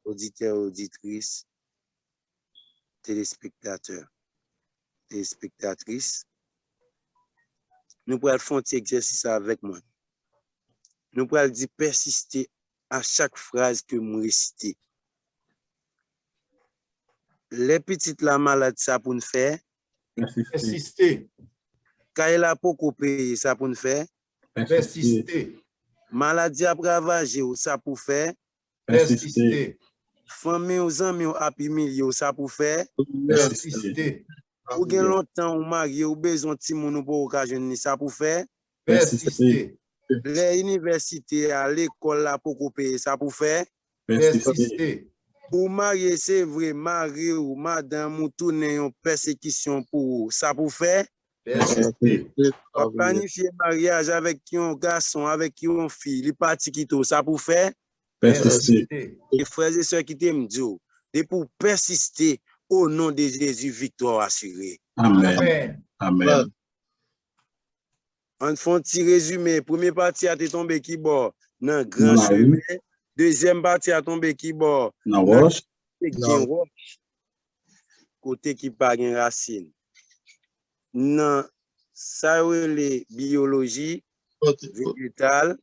G: auditeurs, auditrices, téléspectateurs, téléspectatrices, nous pourrons faire un petit exercice avec moi. Nous pourrons dire persister à chaque phrase que nous récitons. Les petites la maladie, ça pour nous faire.
B: Persister.
G: Quand il a beaucoup payé, ça pour nous faire.
B: Persister.
G: Maladie à ravager, ça pour faire.
B: Persister.
G: Famille aux amis, à milieu, ça pour faire.
B: Persister.
G: Ou gen longtemps ou marié ou besoin de moun pour occasion ça pour faire.
B: Persister.
G: Les universités à l'école là pour payer ça pour faire.
B: Persister.
G: Ou marié c'est vrai, marié ou madame ou tourner en persécution pour ça pour faire.
B: Persister.
G: On planifier mariage avec un garçon, avec une fille, il parti qui tout ça pour faire.
B: Persister.
G: Les frères et sœurs qui t'aiment dire, et pour persister au nom de Jésus, victoire assurée.
B: Amen.
D: Amen.
G: On fait un petit résumé. Première partie a été tombé qui bord dans grand chemin. Deuxième partie a tombé qui bord
D: Dans roche.
G: Côté qui pas gen racine. Dans ça les biologie végétale,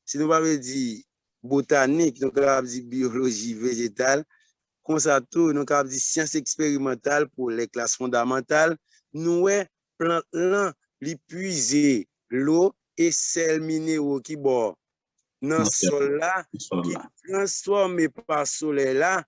G: si nous pas dire botanique, nous avons dit biologie végétale, comme ça tout, nous avons dit sciences expérimentales pour les classes fondamentales, nous plante là, li puiser l'eau et sel minéraux qui bord dans sol là qui transformé par soleil là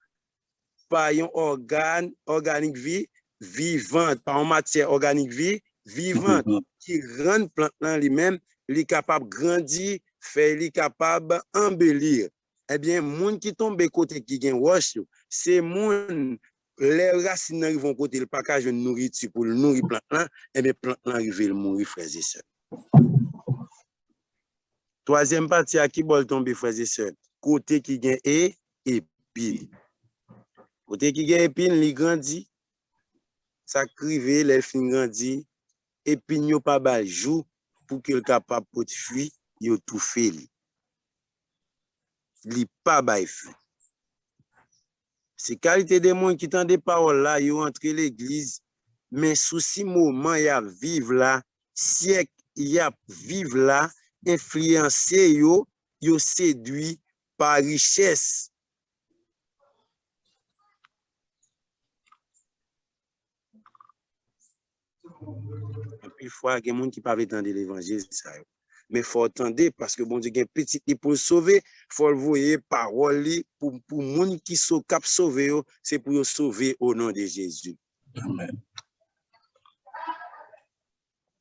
G: par un organe organique vie vivante, par une matière organique vie vivante qui rend plante là lui-même, li capable grandir, fait li capable embellir. Eh bien, moun qui tombe côté qui gen roche, c'est moun les racines arrivent côté le package de nourriture pour le nourrir plante là, eh bien plante là arrive le mourir frères et sœurs. Troisième partie à qui bol tomber frères et sœurs, côté qui gen épine. Côté qui gen épine, li grandit, ça crive, les fin grandit, épine yo pas bal jou pour qu'il capable pour fuir, yo tout fait li pas bay fuir. C'est qualité des monde qui tend des paroles là, yo entre l'église, mais souci moment y a vivre là, siècle y a vivre là, influencer yo séduit par richesse. Une fois, il y a des gens qui ne peuvent pas entendre l'évangile, mais il faut attendre parce que bon Dieu, il y a un petit pour le sauver, il faut le voir parole pour les gens qui sont capables de sauver, c'est pour le sauver au nom de Jésus.
D: Amen.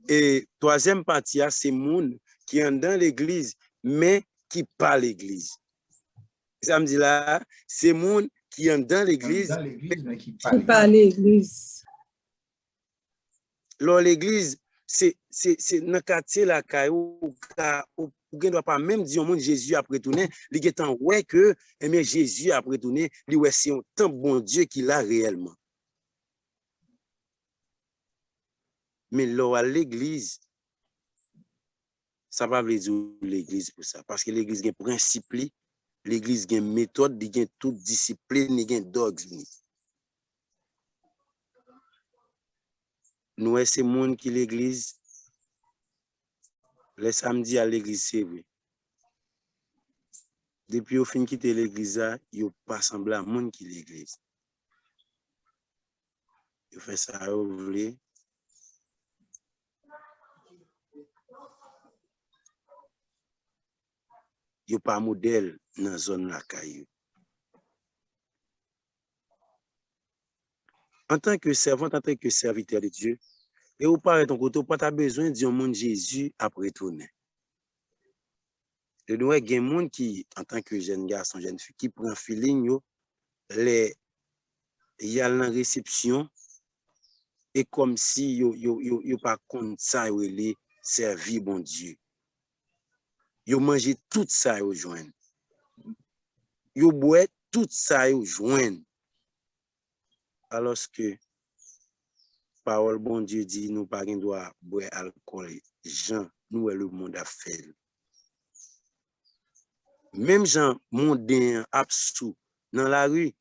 G: Et troisième partie, c'est les gens qui sont dans l'église, mais qui parlent l'église. Ça me dit là, c'est les gens qui sont dans l'église,
B: mais qui
E: Pas l'église.
G: Alors, l'église, c'est dans le quartier là, où on ne doit pas même dire au monde Jésus a retourné, il est en ouais que Jésus a retourné, c'est un tant bon Dieu qu'il a réellement. Mais là, à l'église, ça va veut dire l'église pour ça, parce que l'église a un principe, l'église a une méthode, il y a toute discipline, il y a un dogme. Nous, c'est le monde qui l'église. Le samedi à l'église, c'est vrai. Depuis au fin quitter l'église, il n'y a pas semblé à monde qui l'église. Il fait ça, vous voulez. Il n'y a pas de modèle dans la zone là. En tant que servant, en tant que serviteur de Dieu, et vous parlez de ton côté, pas as besoin de dire au monde Jésus après retourner. Et nous, il y a des gens qui, en tant que jeune garçon, jeune fille, qui prend feeling, il y a la réception, et comme si yo pas contre ça, il servi bon Dieu. Yo manger tout ça, yo joindre. Yo boire tout ça, yo joindre. Alors que parole bon Dieu dit nous pas doit boire alcool. Jean, nous le monde a fait. Même Jean mondain absous dans la rue,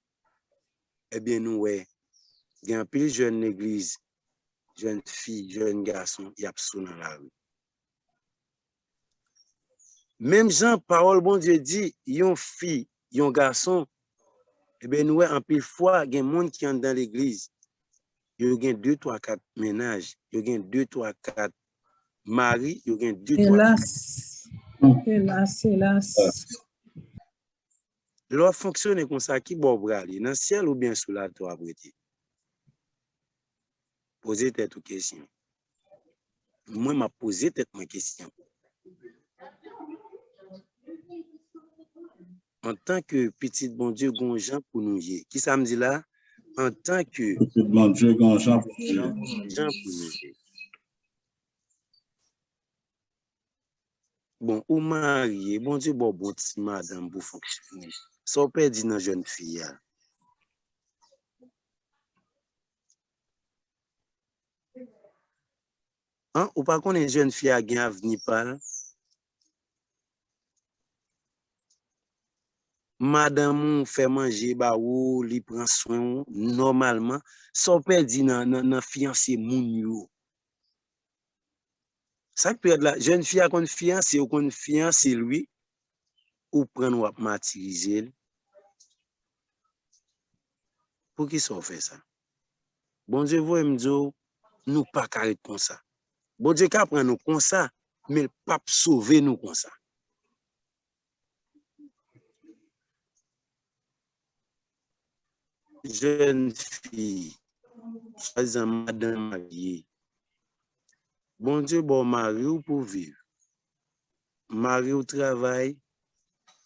G: eh bien nous il y a un pile jeune église, jeune fille, jeune garçon, il y a absous dans la rue. Même Jean, parole bon Dieu dit, yon fille, yon garçon, eh bien nous en pile fois, il y a des gens qui sont dans l'église. Il y a 2, 3, 4 ménages, il y a 2, 3, 4 maris, il y a 2, 3, 4.
E: Hélas.
G: Leur fonctionne comme ça, qui bon brali, dans le ciel ou bien sous la terre abrité. Posez tête aux questions. Moi, m'a posé tête ma question. En tant que petit bon Dieu, gonjan pour nous y. Qui ça me dit là? En tant que
D: Petit bon Dieu, gonjan pour nous.
G: Jean pour nous. bon, ou marié, bon Dieu, bon petit madame pour fonctionner. Ça peut dire dans jeune fille. Hein? Ou pas qu'on est jeune fille à gain avenir pas. Madame fait manger ba ou li prend soin normalement. Ça peut dire dans fiancé moun yo. Ça peut être la jeune fille a confiance ou confiance lui ou prendre ou matérialiser. Pour qui ça fait ça? Bon Dieu voit me dire nous pas carré comme ça. Bon Dieu ka prend nous comme ça, mais pas sauver nous comme ça. Jeune fille, choisissant madame mariée. Bon Dieu bon mari ou pour vivre. Mari au travail,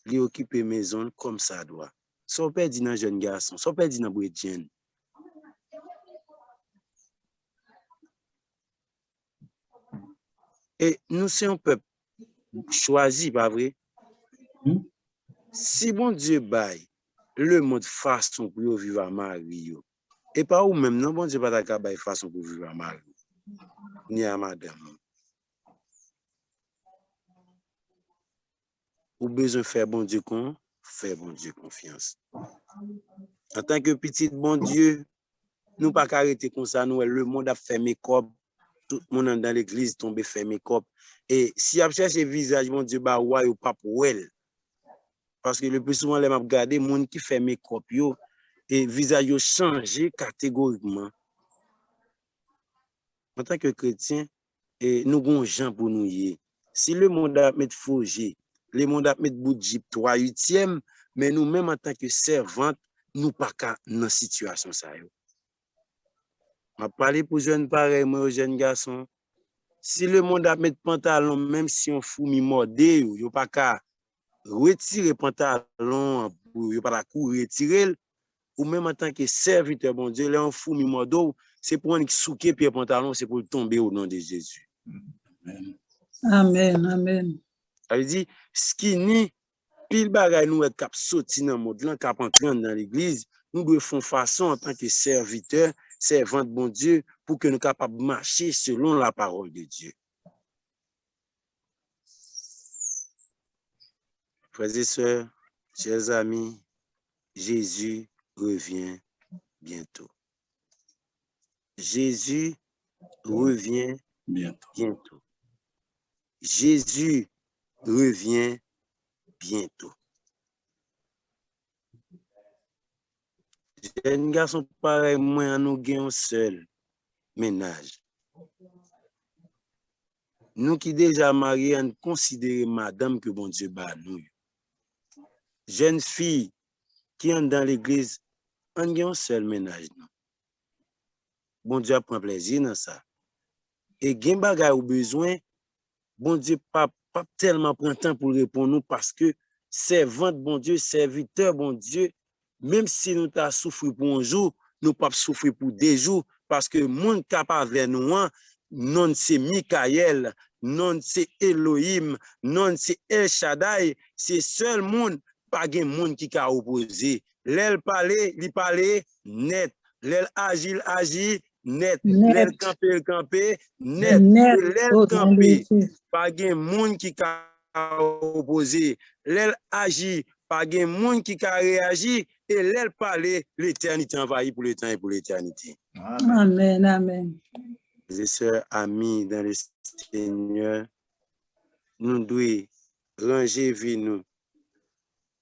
G: lui occuper maison comme ça doit. Ça peut dire dans jeune garçon, ça peut dire dans bretien. Et nous sommes un peuple choisi, pas vrai? Si bon Dieu baille le mode façon pour vivre à Marie, et pas ou même, non, bon Dieu pas d'accord façon pour vivre à Marie, ni à madame. Ou besoin de faire bon Dieu confiance. En tant que petit bon Dieu, nous pas arrêter comme ça, nous, le monde a fermé corps, tout le monde dans l'église tombé fermé corps. Et si a cherché visage, mon Dieu, bah, ouais, ou pas pour elle. Parce que le plus souvent, les m'a regardé, monde qui fermé corps, et visage yo changé catégoriquement. En tant que chrétien, et nous avons gens pour nous y. Si le monde a mis Fogé, le monde a mis Boudjip 3/8e, mais nous-mêmes en tant que servantes, nous pas dans situation ça yo. Je parle pour jeunes pareils, moi, aux jeunes garçons. Si le monde a mis pantalon, même si on fout mi mordé, yo pas qu'à retirer pantalon, yo pas la courir retirer, ou même en tant que serviteur, bon Dieu, là on fout mi mordeau, c'est pour un qui souquer puis pantalon, c'est pour tomber au nom de Jésus.
E: Amen, amen.
G: Ça veut dire, ce qui ni pile bagay nous être cap sorti dans le monde, là, cap entrer dans l'église, nous devons faire façon en tant que serviteur, servant de bon Dieu, pour que nous capables de marcher selon la parole de Dieu. Frères et sœurs, chers amis, Jésus revient bientôt. Jésus revient bientôt. Jésus revient bientôt. Jeunes garçons pareil, moi, nous gagnons seul ménage. Nous qui déjà mariés, on considère madame que bon Dieu bat nous. Jeunes filles qui sont dans l'église, on gagne seul ménage. Bon Dieu prend plaisir dans ça. Et gen bagay ou besoin, bon Dieu pas tellement prend temps pour répondre nous parce que servant bon Dieu, serviteur bon Dieu, même si nous t'a souffert pour un jour, nous pas souffrir pour des jours parce que monde capable vers nous, non c'est Michael, non c'est Elohim, non c'est El Shaddai, c'est seul monde, pas gen monde qui a opposé. L'elle parler, li parler net, l'elle agit net, l'elle camper, net, l'elle camper, pas gen monde qui a opposé, l'elle agit, pas gen monde qui a réagi, et l'elle parler, l'éternité envahie pour le temps et pour l'éternité.
E: Amen, amen.
G: Les sœurs, amis dans le Seigneur, nous devons ranger vie nous.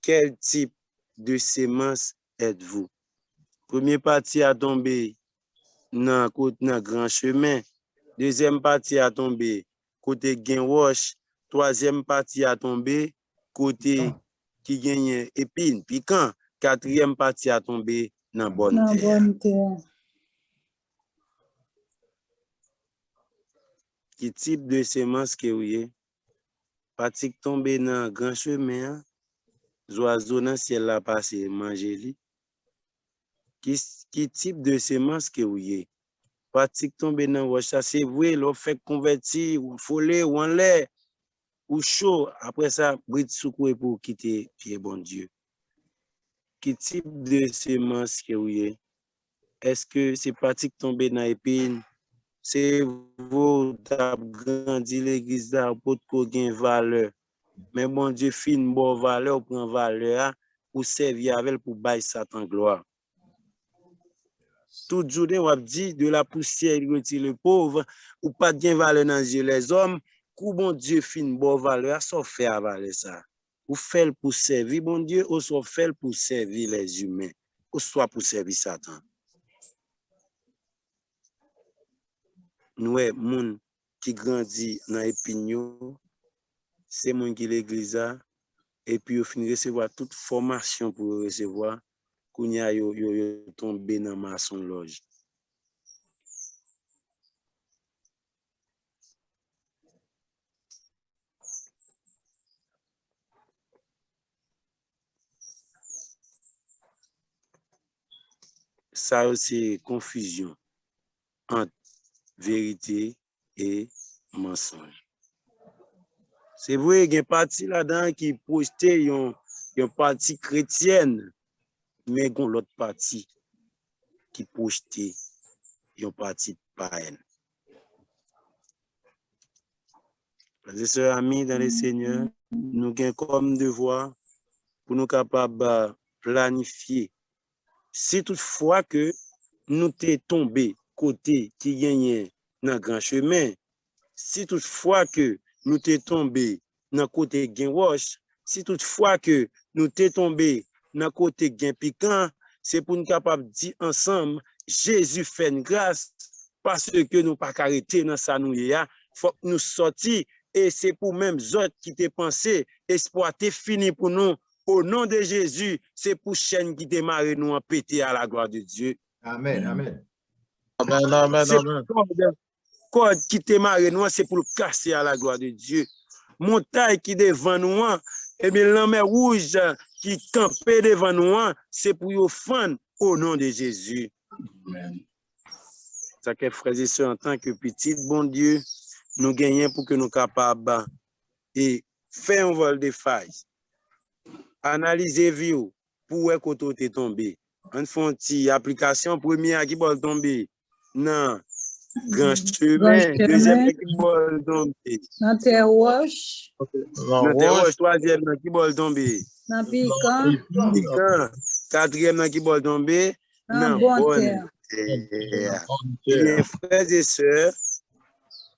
G: Quel type de sémence êtes-vous? Première partie a tombé dans le grand chemin. Deuxième partie a tombé côté Gainwash. Troisième partie a tombé côté qui gagne épine, piquant. Quatrième partie a tombé dans bonne terre. Qui type de sémence que vous avez? Partie tombé dans grand chemin. Oiseaux dans ciel là passé manger li. Qui type de sémence que vous avez? Partie tombé dans roche, c'est vrai, l'on fait convertir ou folé ou en l'air ou chaud, après ça, bride soukou pour quitter pied bon Dieu. Quel type de semence que vous avez? Est-ce que c'est pratique tomber dans l'épine? C'est vous qui avez grandi l'église là pour qu'on valeur. Mais bon Dieu fin une bonne valeur pour une valeur pour servir avec pour bailler Satan gloire. Tout jour on a dit de la poussière il retire le pauvre ou pas de valeur dans les yeux les hommes. Kou bon Dieu fin une bonne valeur, ça fait avaler ça. Ou fait pour servir bon Dieu ou soit fait pour servir les humains ou soit pour servir Satan. Nous, moun qui grandit dans l'épignon, c'est moun qui l'église et puis au fin recevoir toute formation pour recevoir qu'on y a yo tombé dans maçon loge. Ça c'est confusion entre vérité et mensonge. C'est vrai qu'il y a une partie là-dedans qui projette une partie chrétienne, mais il y a l'autre partie qui projette une partie païenne. Frères et sœurs amis dans le Seigneur, nous avons comme devoir pour nous capables de planifier. Si toutefois que nous sommes tombés côté qui gagne dans grand chemin, si toutefois que nous sommes tombés dans côté gain roche, si toutefois que nous sommes tombés dans côté gain piquant, c'est pour nous capables de dire ensemble, Jésus fait une grâce parce que nous pas arrêter dans ça nous y a, faut que nous sortir et c'est pour même autres qui te pensé espoir t'est fini pour nous. Au nom de Jésus, c'est pour chaîne qui démarre nous en péter à la gloire de Dieu.
B: Amen, amen.
F: Amen, amen,
G: C'est
F: amen.
G: code qui démarre nous, c'est pour le casser à la gloire de Dieu. Montagne qui devant nous, et bien l'homme rouge qui campait devant nous, c'est pour nous fendre au nom de Jésus.
D: Amen.
G: Ça que frères et sœurs, en tant que petit bon Dieu, nous gagnons pour que nous capables et faire un vol de faille. Analyser vie pour où côté t'es tombé. On fait une petite application première qui va tomber. Non. Grand chemin, deuxième qui va tomber.
E: Dans terre roche,
G: Dans terre roche, troisième qui va tomber.
E: dans piquant,
G: Quatrième qui va tomber.
E: dans
G: Non,
E: bonne
G: bonne
E: terre.
G: terre. Frères et sœurs,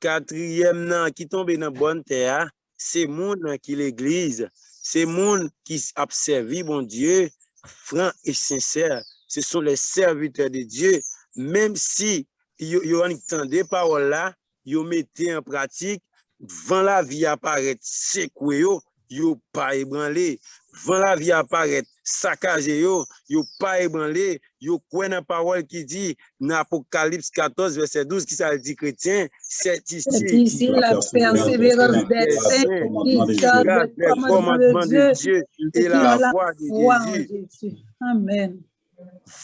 G: quatrième qui tombe dans bonne terre, c'est moun qui l'église. C'est moun qui a servi bon Dieu, franc et sincère. Ce sont les serviteurs de Dieu. Même si ils ont entendu paroles là, ils mettaient en pratique, vent la vie apparaît secoué, ils pas ébranlé. Vent la vie apparaît saccagé, ils pas ébranlé. Ils croient dans la parole qui dit, dans Apocalypse 14, verset 12, qui ça dit chrétien, c'est ici
E: la persévérance des saints qui gardent les commandements de Dieu
G: et la foi de
E: Jésus. Amen.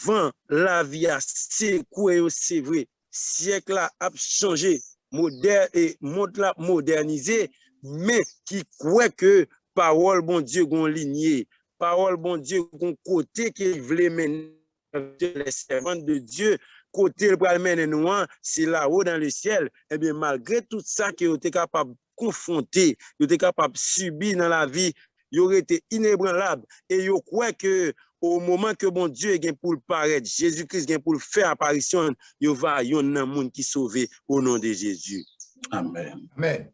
G: Vent la vie a secoué, c'est vrai. Siècle a changé, monde la modernisé, mais qui croit que parole bon Dieu gon lignée, parole bon Dieu gon côté qui voulait mener les servants de Dieu, côté le pral mener nous, c'est là-haut dans le ciel. Et bien malgré tout ça que vous êtes capable de confronter, vous êtes capable de subir dans la vie, vous aurez été inébranlable et vous croyez que au moment que bon Dieu est pour le paraître, Jésus-Christ est pour le faire apparition, il va y avoir un monde qui sauvé au nom de Jésus.
D: Amen.
B: Amen.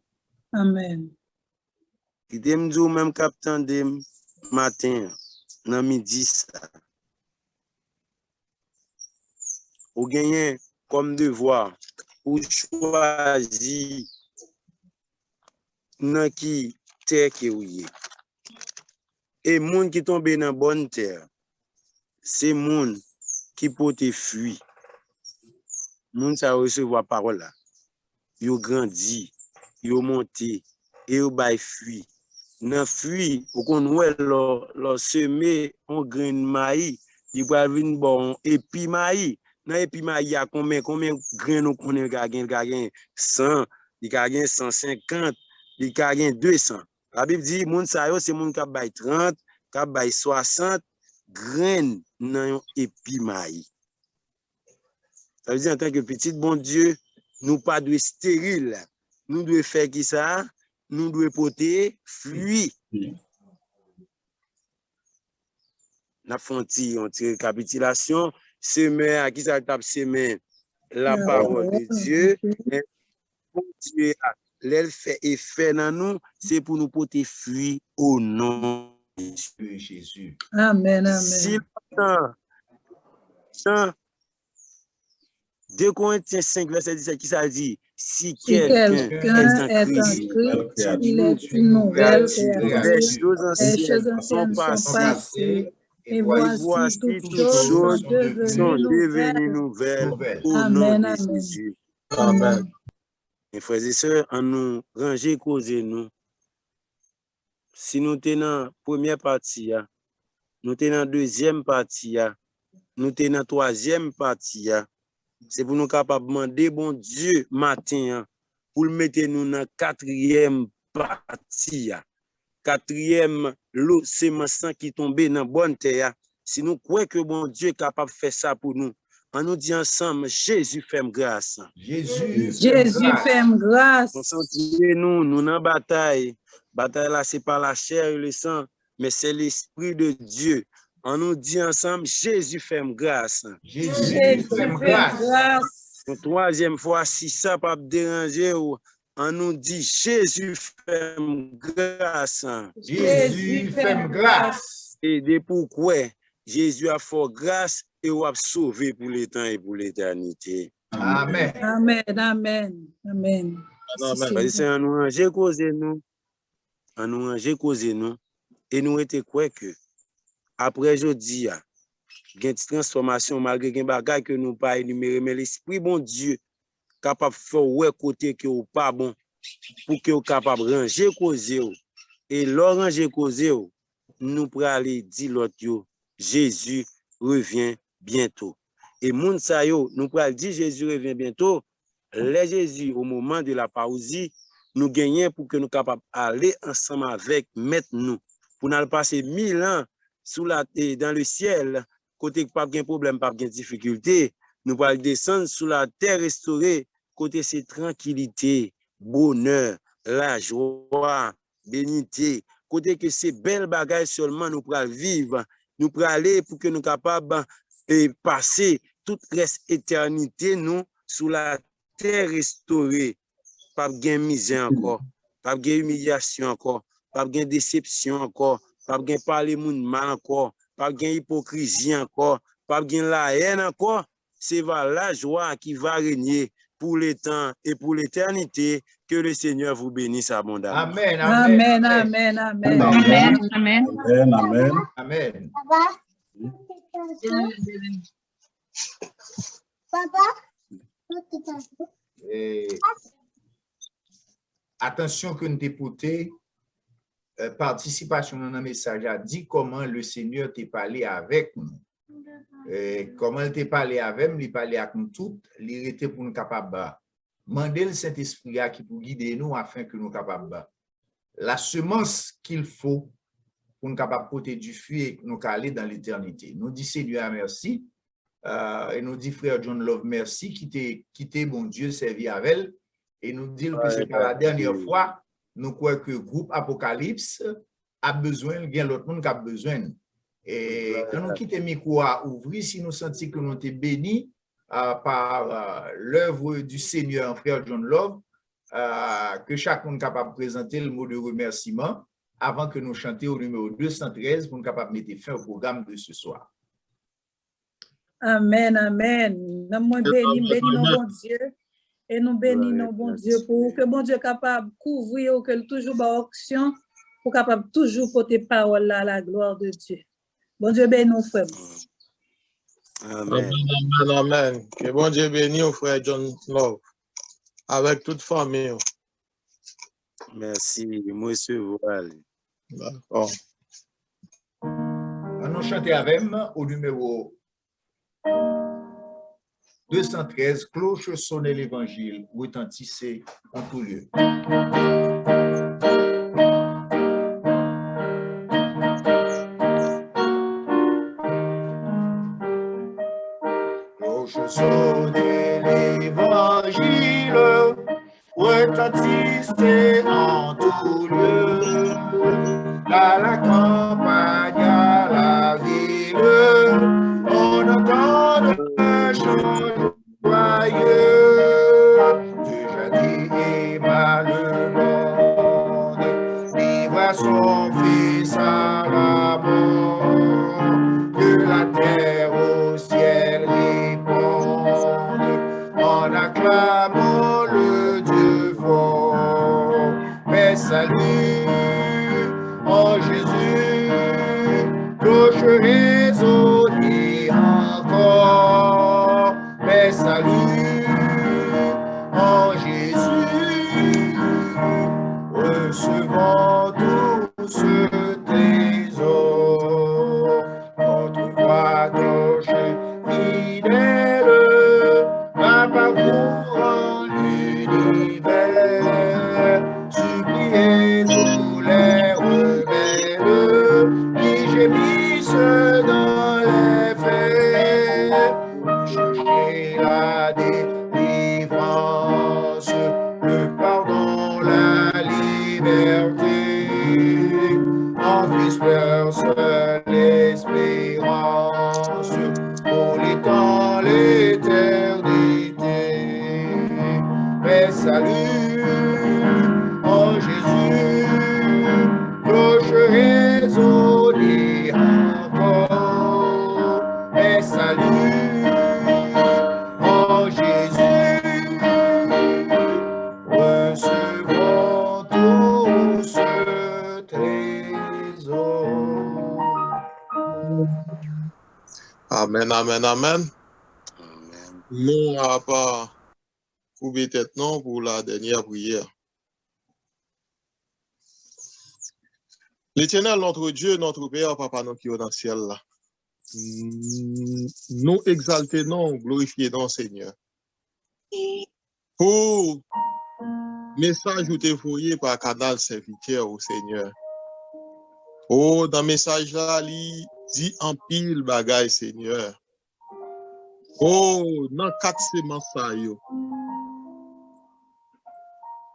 E: Amen.
G: Qui t'aime dire même capitaine de matin, dans midi ça. Ou gagner comme devoir ou choisir dans qui terre qui est. Et monde qui tombe dans bonne terre, c'est monde qui peut te fuir. Monde ça recevoir parole là. Yo grandi, yo monté et yo bay fuir. Nan fuir, ou qu'on ouais leur semer un grain de maïs, il va venir bon épi maïs. Nan épi maïs a combien grain nous connaît gagne 100, il gagne 150. il y a 200. La Bible dit, moun sa yo, c'est moun qui bay 30, qui bay 60 graines dans épi maï. Ça veut dire, en tant que petit bon Dieu, nous pas de stérile. Nous devons faire qui ça? Nous devons porter fruit. Nous faisons une récapitulation. Semer, à qui ça tape semer? La parole de Dieu. Et bon Dieu, l'elle fait effet dans nous, c'est pour nous porter fruit au nom de
B: Jésus.
E: Amen, amen.
G: Si dans 2 Corinthiens 5, verset 17, qui ça dit? Si quelqu'un est en Christ,
E: il est une nouvelle
G: les
E: créature.
G: choses
E: Les choses
G: anciennes sont
E: anciennes sont
G: passées,
E: passées. Et
G: voici
E: voici
G: toutes
E: toutes
G: choses
E: choses
G: sont
E: devenues
G: devenues nouvelles au
E: Amen,
G: nom de
E: amen.
G: Jésus.
F: Amen.
G: Mes frères et sœurs, en nous ranger causer nous. Si nous tenons la première partie, nous tenons la deuxième partie, nous tenons la troisième partie, c'est pour nous capables de demander bon Dieu matin pour le mettre nous dans la quatrième partie. Quatrième, l'eau semence qui tombe dans la bonne terre. Si nous croyons que bon Dieu est capable de faire ça pour nous, on nous dit ensemble, Jésus fait grâce.
B: Jésus
E: fait grâce.
G: Concentrez-nous, nous dans la bataille. Bataille là, c'est pas la chair et le sang, mais c'est l'Esprit de Dieu. On nous dit ensemble, Jésus fait grâce.
B: Jésus fait grâce.
G: Une troisième fois, si ça ne pas déranger, on nous dit, Jésus fait grâce.
B: Jésus fait grâce.
G: Et de pourquoi Jésus a fait grâce et a sauvé pour le temps et pour l'éternité.
B: Amen.
E: Amen, amen, amen.
G: C'est un nous ranger causer nous. On nous ranger causer nous. Et nous était quoi que après jeudi, il y a une transformation malgré qu'il y a des bagages que nous pas énumérés, mais l'Esprit bon Dieu capable de faire ouais côté que ou pas bon pour que vous capable de ranger causer. Et leur ranger causer, nous pour aller dire l'autre Jésus revient bientôt. Et moun sa yo, nous pour dire Jésus revient bientôt. Les Jésus au moment de la parousie, nous gagnons pour que nous capables aller ensemble avec maître nous pour nous passer 1000 ans sous la dans le ciel, côté pas de problème, pas de difficulté, nous allons descendre sous la terre restaurée, côté c'est tranquillité, bonheur, la joie, bénité, côté que c'est belles bagages seulement nous pourrons vivre, nous pourrons aller pour que nous capables de passer toute reste éternité nous sous la terre restaurée, pas de misère encore, pas de humiliation encore, pas de déception encore, pas de parler moun mal encore, pas de hypocrisie encore, pas de la haine encore. C'est la joie qui va régner pour le temps et pour l'éternité. Que le Seigneur vous bénisse abondamment.
B: Amen.
E: Amen, amen, amen.
A: Amen, amen.
D: Amen, amen.
B: Amen. Attention que nous t'écoutons. Participation dans le message a dit comment le Seigneur t'a parlé avec nous. Comment il t'a parlé avec nous, il parlait avec nous toutes, il était pour nous capables de demander le Saint-Esprit qui pour guider nous afin que nous capables la semence qu'il faut pour nous capables porter du fruit et nous aller dans l'éternité. Nous dit Seigneur merci et nous dit frère John Love merci qui t'est bon Dieu servi avec elle et nous dit que c'est pas la dernière fois. Nous croyons que le groupe Apocalypse a besoin, il y a l'autre monde qui a besoin. Et quand nous quittons le micro à ouvrir, si nous sentons que nous sommes bénis par l'œuvre du Seigneur, frère John Love, que chacun est capable de présenter le mot de remerciement avant que nous chantions au numéro 213 pour nous capable de mettre fin au programme de ce soir.
E: Amen, amen. Nous bénis nos bons Dieu. Et nous bénissons bon Dieu pour que bon Dieu soit capable de couvrir, que toujours dans l'action, pour capable toujours porter parole à la gloire de Dieu. Bon Dieu bénisse nos frères.
F: Amen. Amen, amen. Que bon Dieu bénisse au frère John Love, avec toute famille.
G: Merci, monsieur Voile.
F: D'accord.
B: On nous chanter avec au numéro 213, cloche sonner l'évangile, retentissez en tout lieu. cloches sonnaient, l'évangile retentissait en tout lieu. À la campagne, à la ville, on entend un chant joyeux. Déjà dit Emma le monde, livra son fils à la mort. Que la terre au ciel réponde en acclamant le Dieu fort. Mais salut en Jésus, cloche résonnée encore. Mais salut en Jésus, recevons tout ce trésor. Notre voix cloche fidèle va parcourant l'univers, supplier tous les rebelles qui gémissent dans les fers, chercher la délivrance, le pardon, la liberté. En Christ seule l'espérance pour les temps, l'éternité. Mais salut en Jésus, cloche résonnée encore. Mais salut en Jésus, recevons tout ce trésor.
F: Amen, amen, amen.
G: Amen.
F: Nous n'avons pas coupé tête non pour la dernière prière. L'Éternel, notre Dieu, notre Père, Papa, nous qui est dans le ciel là. Nous exaltons, glorifions Seigneur. Pour message ou t'envoyé par canal serviteur au Seigneur. Oh, dans le message là, il dit en pile bagaille, Seigneur. Oh, dans 4 semences,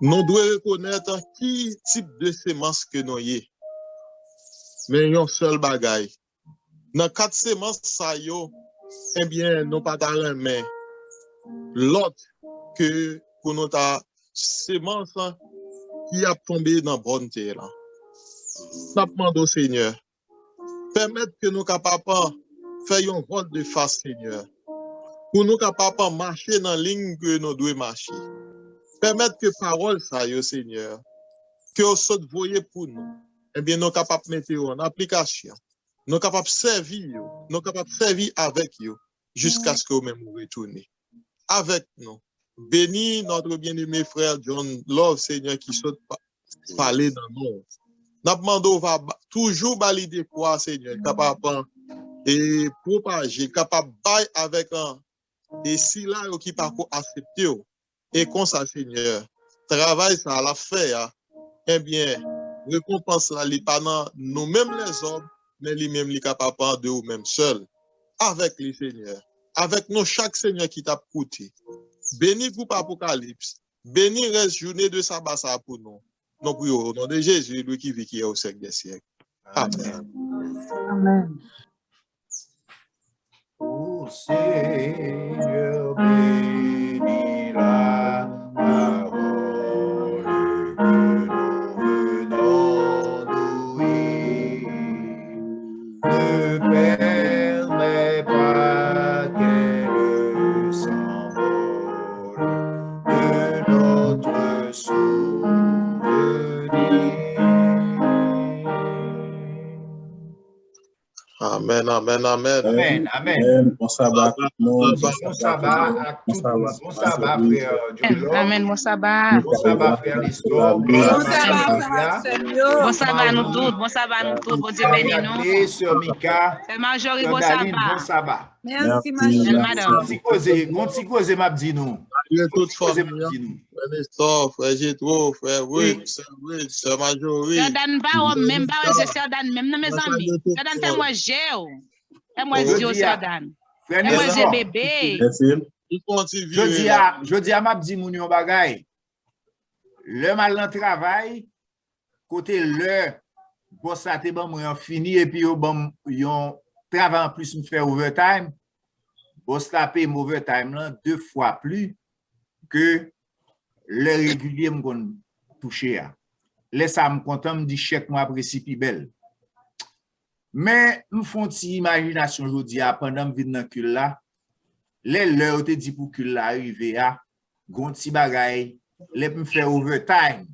F: nous devons reconnaître qui type de semence que nous y. Mais il y a un seul bagaille. Dans 4 semences, eh bien, nous pas dans mais l'autre que pour notre semence qui a tombé dans la bonne terre. Nous demandons au Seigneur, permettre que nous capables faire un vote de face, Seigneur. Pour nous capables de marcher dans la ligne que nous devons marcher. Permettre que parole ça, Seigneur, que vous saute voyez pour nous. Eh bien, nous sommes capables de mettre en application. Nous sommes capables de servir, nous sommes capables de servir avec vous jusqu'à ce que vous-même vous retournez. Avec nous. Bénis notre bien-aimé frère John Love, Seigneur, qui saute parler dans nous. Nous demandons va toujours valider quoi, Seigneur, capable et propager, capable de bailler avec un et si là qui pas accepter et comme ça, Seigneur, travail ça à la faire, eh bien, récompense là, li pas dans nous-mêmes les hommes, mais lui-même li capable de nous-mêmes seuls, avec les Seigneur, avec nous chaque Seigneur qui t'a coûté. Béni groupe Apocalypse, béni reste journée de sabbat ça pour nous. Nous prions au nom de Jésus, lui qui vit qui est au siècle des siècles. Amen.
E: Amen.
B: Ô Seigneur, bénis la parole que nous venons d'ouïr. Ne permets pas qu'elle s'envole de notre souvenir.
F: Amen, amen, amen.
B: Amen, amen.
D: Bon sabbat tout le monde.
B: Bon sabbat à tout le monde. Bon sabbat, frère Dieu.
A: Amen, bon sabbat.
B: Bon sabbat, frère Listor. Bon
E: Bon
B: sabbat,
E: sabbat,
B: frère
E: frère
B: Sylvia.
A: Bon sabbat nous tous, bon sabbat nous tous, bon Dieu béni nous.
B: Sœur Mika.
A: Sœur Marjorie,
B: Sœur
A: bon
B: Daline,
A: sabbat.
B: bon sabbat.
E: Merci, ma
D: Merci.
E: chère.
A: Madame.
B: Mon petit cause m'a dit nous.
F: Salut toute
B: Petit cause
F: famille,
B: m'a dit nous.
F: frère Nestor, frère Gétro, frère
B: Oui.
F: Ruth, sœur Marjorie.
A: Sœur Dan pas même pas Sœur Dan même non mes amis. Sœur Dan fait moi j'ai. Et moi
B: Je
A: dis au
B: dis
A: Sœur
B: à-
A: Dan.
B: Frère
A: Moi, j'ai
B: Nelson,
A: bébé.
D: Merci.
B: je dis à ma dit moun yon bagay. Le mal dans travail, côté le boss a te bon moi fini et puis yon travail en plus me faire overtime. Boss taper overtime là 2 fois plus que le régulier me gon toucher. Laisse ça me content me dit chèque moi précipi belle. Mais nous font ti imagination jodi a pendant me vinn dans cul là. Les l'heure te dit pour cul là arriver à gon ti bagay, les me faire overtime.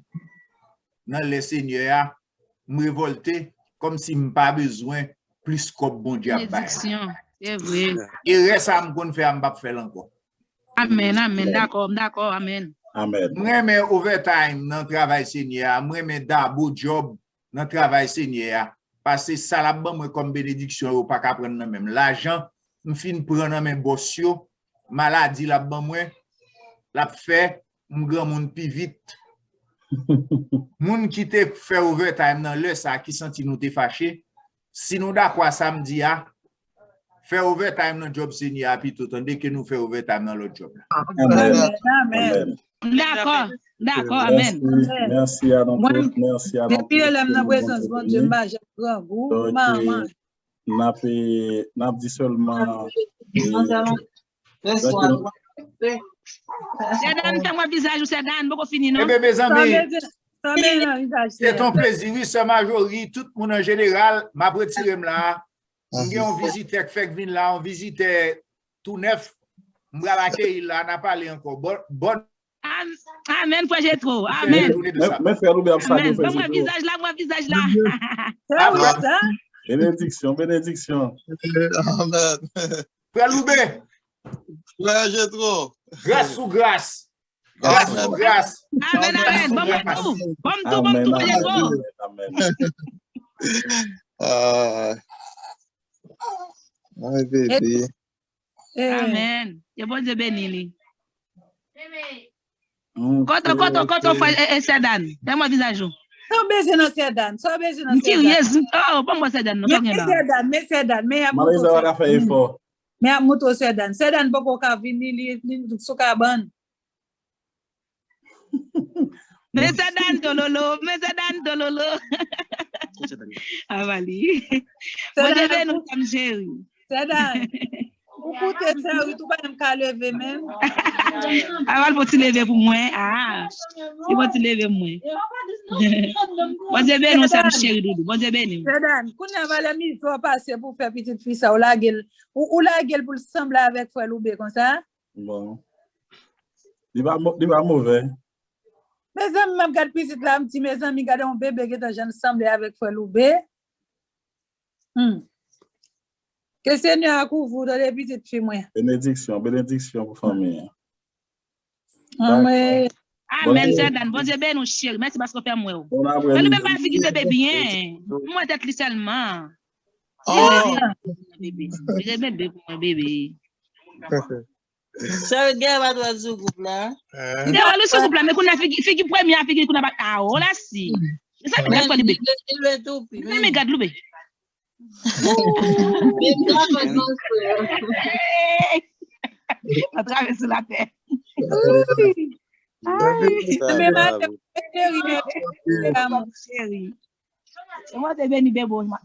B: Dans les seigneurs me révolter comme si me pas besoin plus comme bon Dieu bail.
A: C'est vrai.
B: Et reste ça me gon faire m'pa faire encore.
A: Amen, amen, d'accord, amen.
D: Amen.
B: Moi mais overtime dans travail seigneur, moi mais double job dans travail seigneur parce que ça la bon moi comme bénédiction ou pas qu'à prendre même l'argent me fin prendre même boss yo maladie la bon moi la fait mon grand monde plus vite. Moun qui te fait overtime dans le ça qui senti nous te fâché si nous d'accord samedi a faire overtime dans job senior puis tout tandis que nous fait overtime dans l'autre job.
E: Amen. Amen.
A: D'accord, amen.
D: Merci à nous tous. Merci à nous tous.
E: Depuis elle n'a présence bon Dieu m'a grand goût maman.
D: N'a dit seulement
A: Sedan, fais-moi visage ou Sedan, beaucoup fini non?
B: Eh bien, mes amis, c'est ton
E: C'est
B: plaisir, oui, c'est majorité, tout le monde en général, m'a retiré là. On visite fait là, on visite tout neuf. M'la l'accueil là, n'a pas parlé encore. Bonne.
A: Amen, frère Jetro. Amen.
D: Mais frère Louis a
A: Amen. Moi visage là, moi visage là.
E: ça.
D: Bénédiction.
F: Amen.
B: Frère Loubé,
F: Frère Jetro.
B: grâce sous grâce. Grâce sous grâce.
A: Amen, amen. Bon tout, Jetro.
F: Amen, bébé.
A: Amen. Et bon Dieu béni. Quand frère Sedan, fais-moi visage.
E: Só beijo no Sedan, só beijo no Sedan.
A: Yes, oh, vamos Sedan, não
E: Me Sedan, me a
D: Marisa vai fazer effort.
E: Me a moto Sedan. Sedan boko ka vini li sukaban.
A: Me Sedan dololo. Avali. Moi je vais nous comme chéri.
E: Sedan. Beaucoup de ça, tu vas me lever même.
A: Aval faut te lever pour moi. Ah. Il va te lever moi. Moi je vais nous comme chéri Doudou. Moi je vais nous.
E: Sedan, qu'on va la mise faut passer pour faire petite fille ça ou la gueule pour sembler avec frère Loubé comme ça.
D: Bon. Il va mauvais.
E: Mes amis même garde petite là, petit mes amis garde un bébé qui est jeune sembler avec frère Loubé. Que Seigneur couvre dans les petites filles moi.
D: Bénédiction pour famille.
E: Amen.
A: Amen, Sedan. Bon Dieu béni nous chéri. Merci parce que fait moi. Je ne peux pas figurer bébé bien. Moi tête li seulement. Bébé. Je vais bébé pour mon bébé.
H: Ça regarde pas toi ce groupe là.
A: C'est le ce groupe là mais qu'on a figi première figi qu'on a pas ah oh là si. Ça me garde bébé. Mais garde Loubé. On traverse la terre. Chérie. Et moi, je béni bébé pour moi.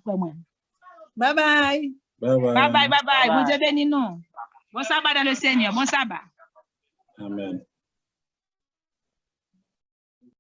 E: Bye bye.
A: Bye bye. Bon Dieu béni nous. Bon sabbat dans le Seigneur. Bon sabbat.
D: Amen.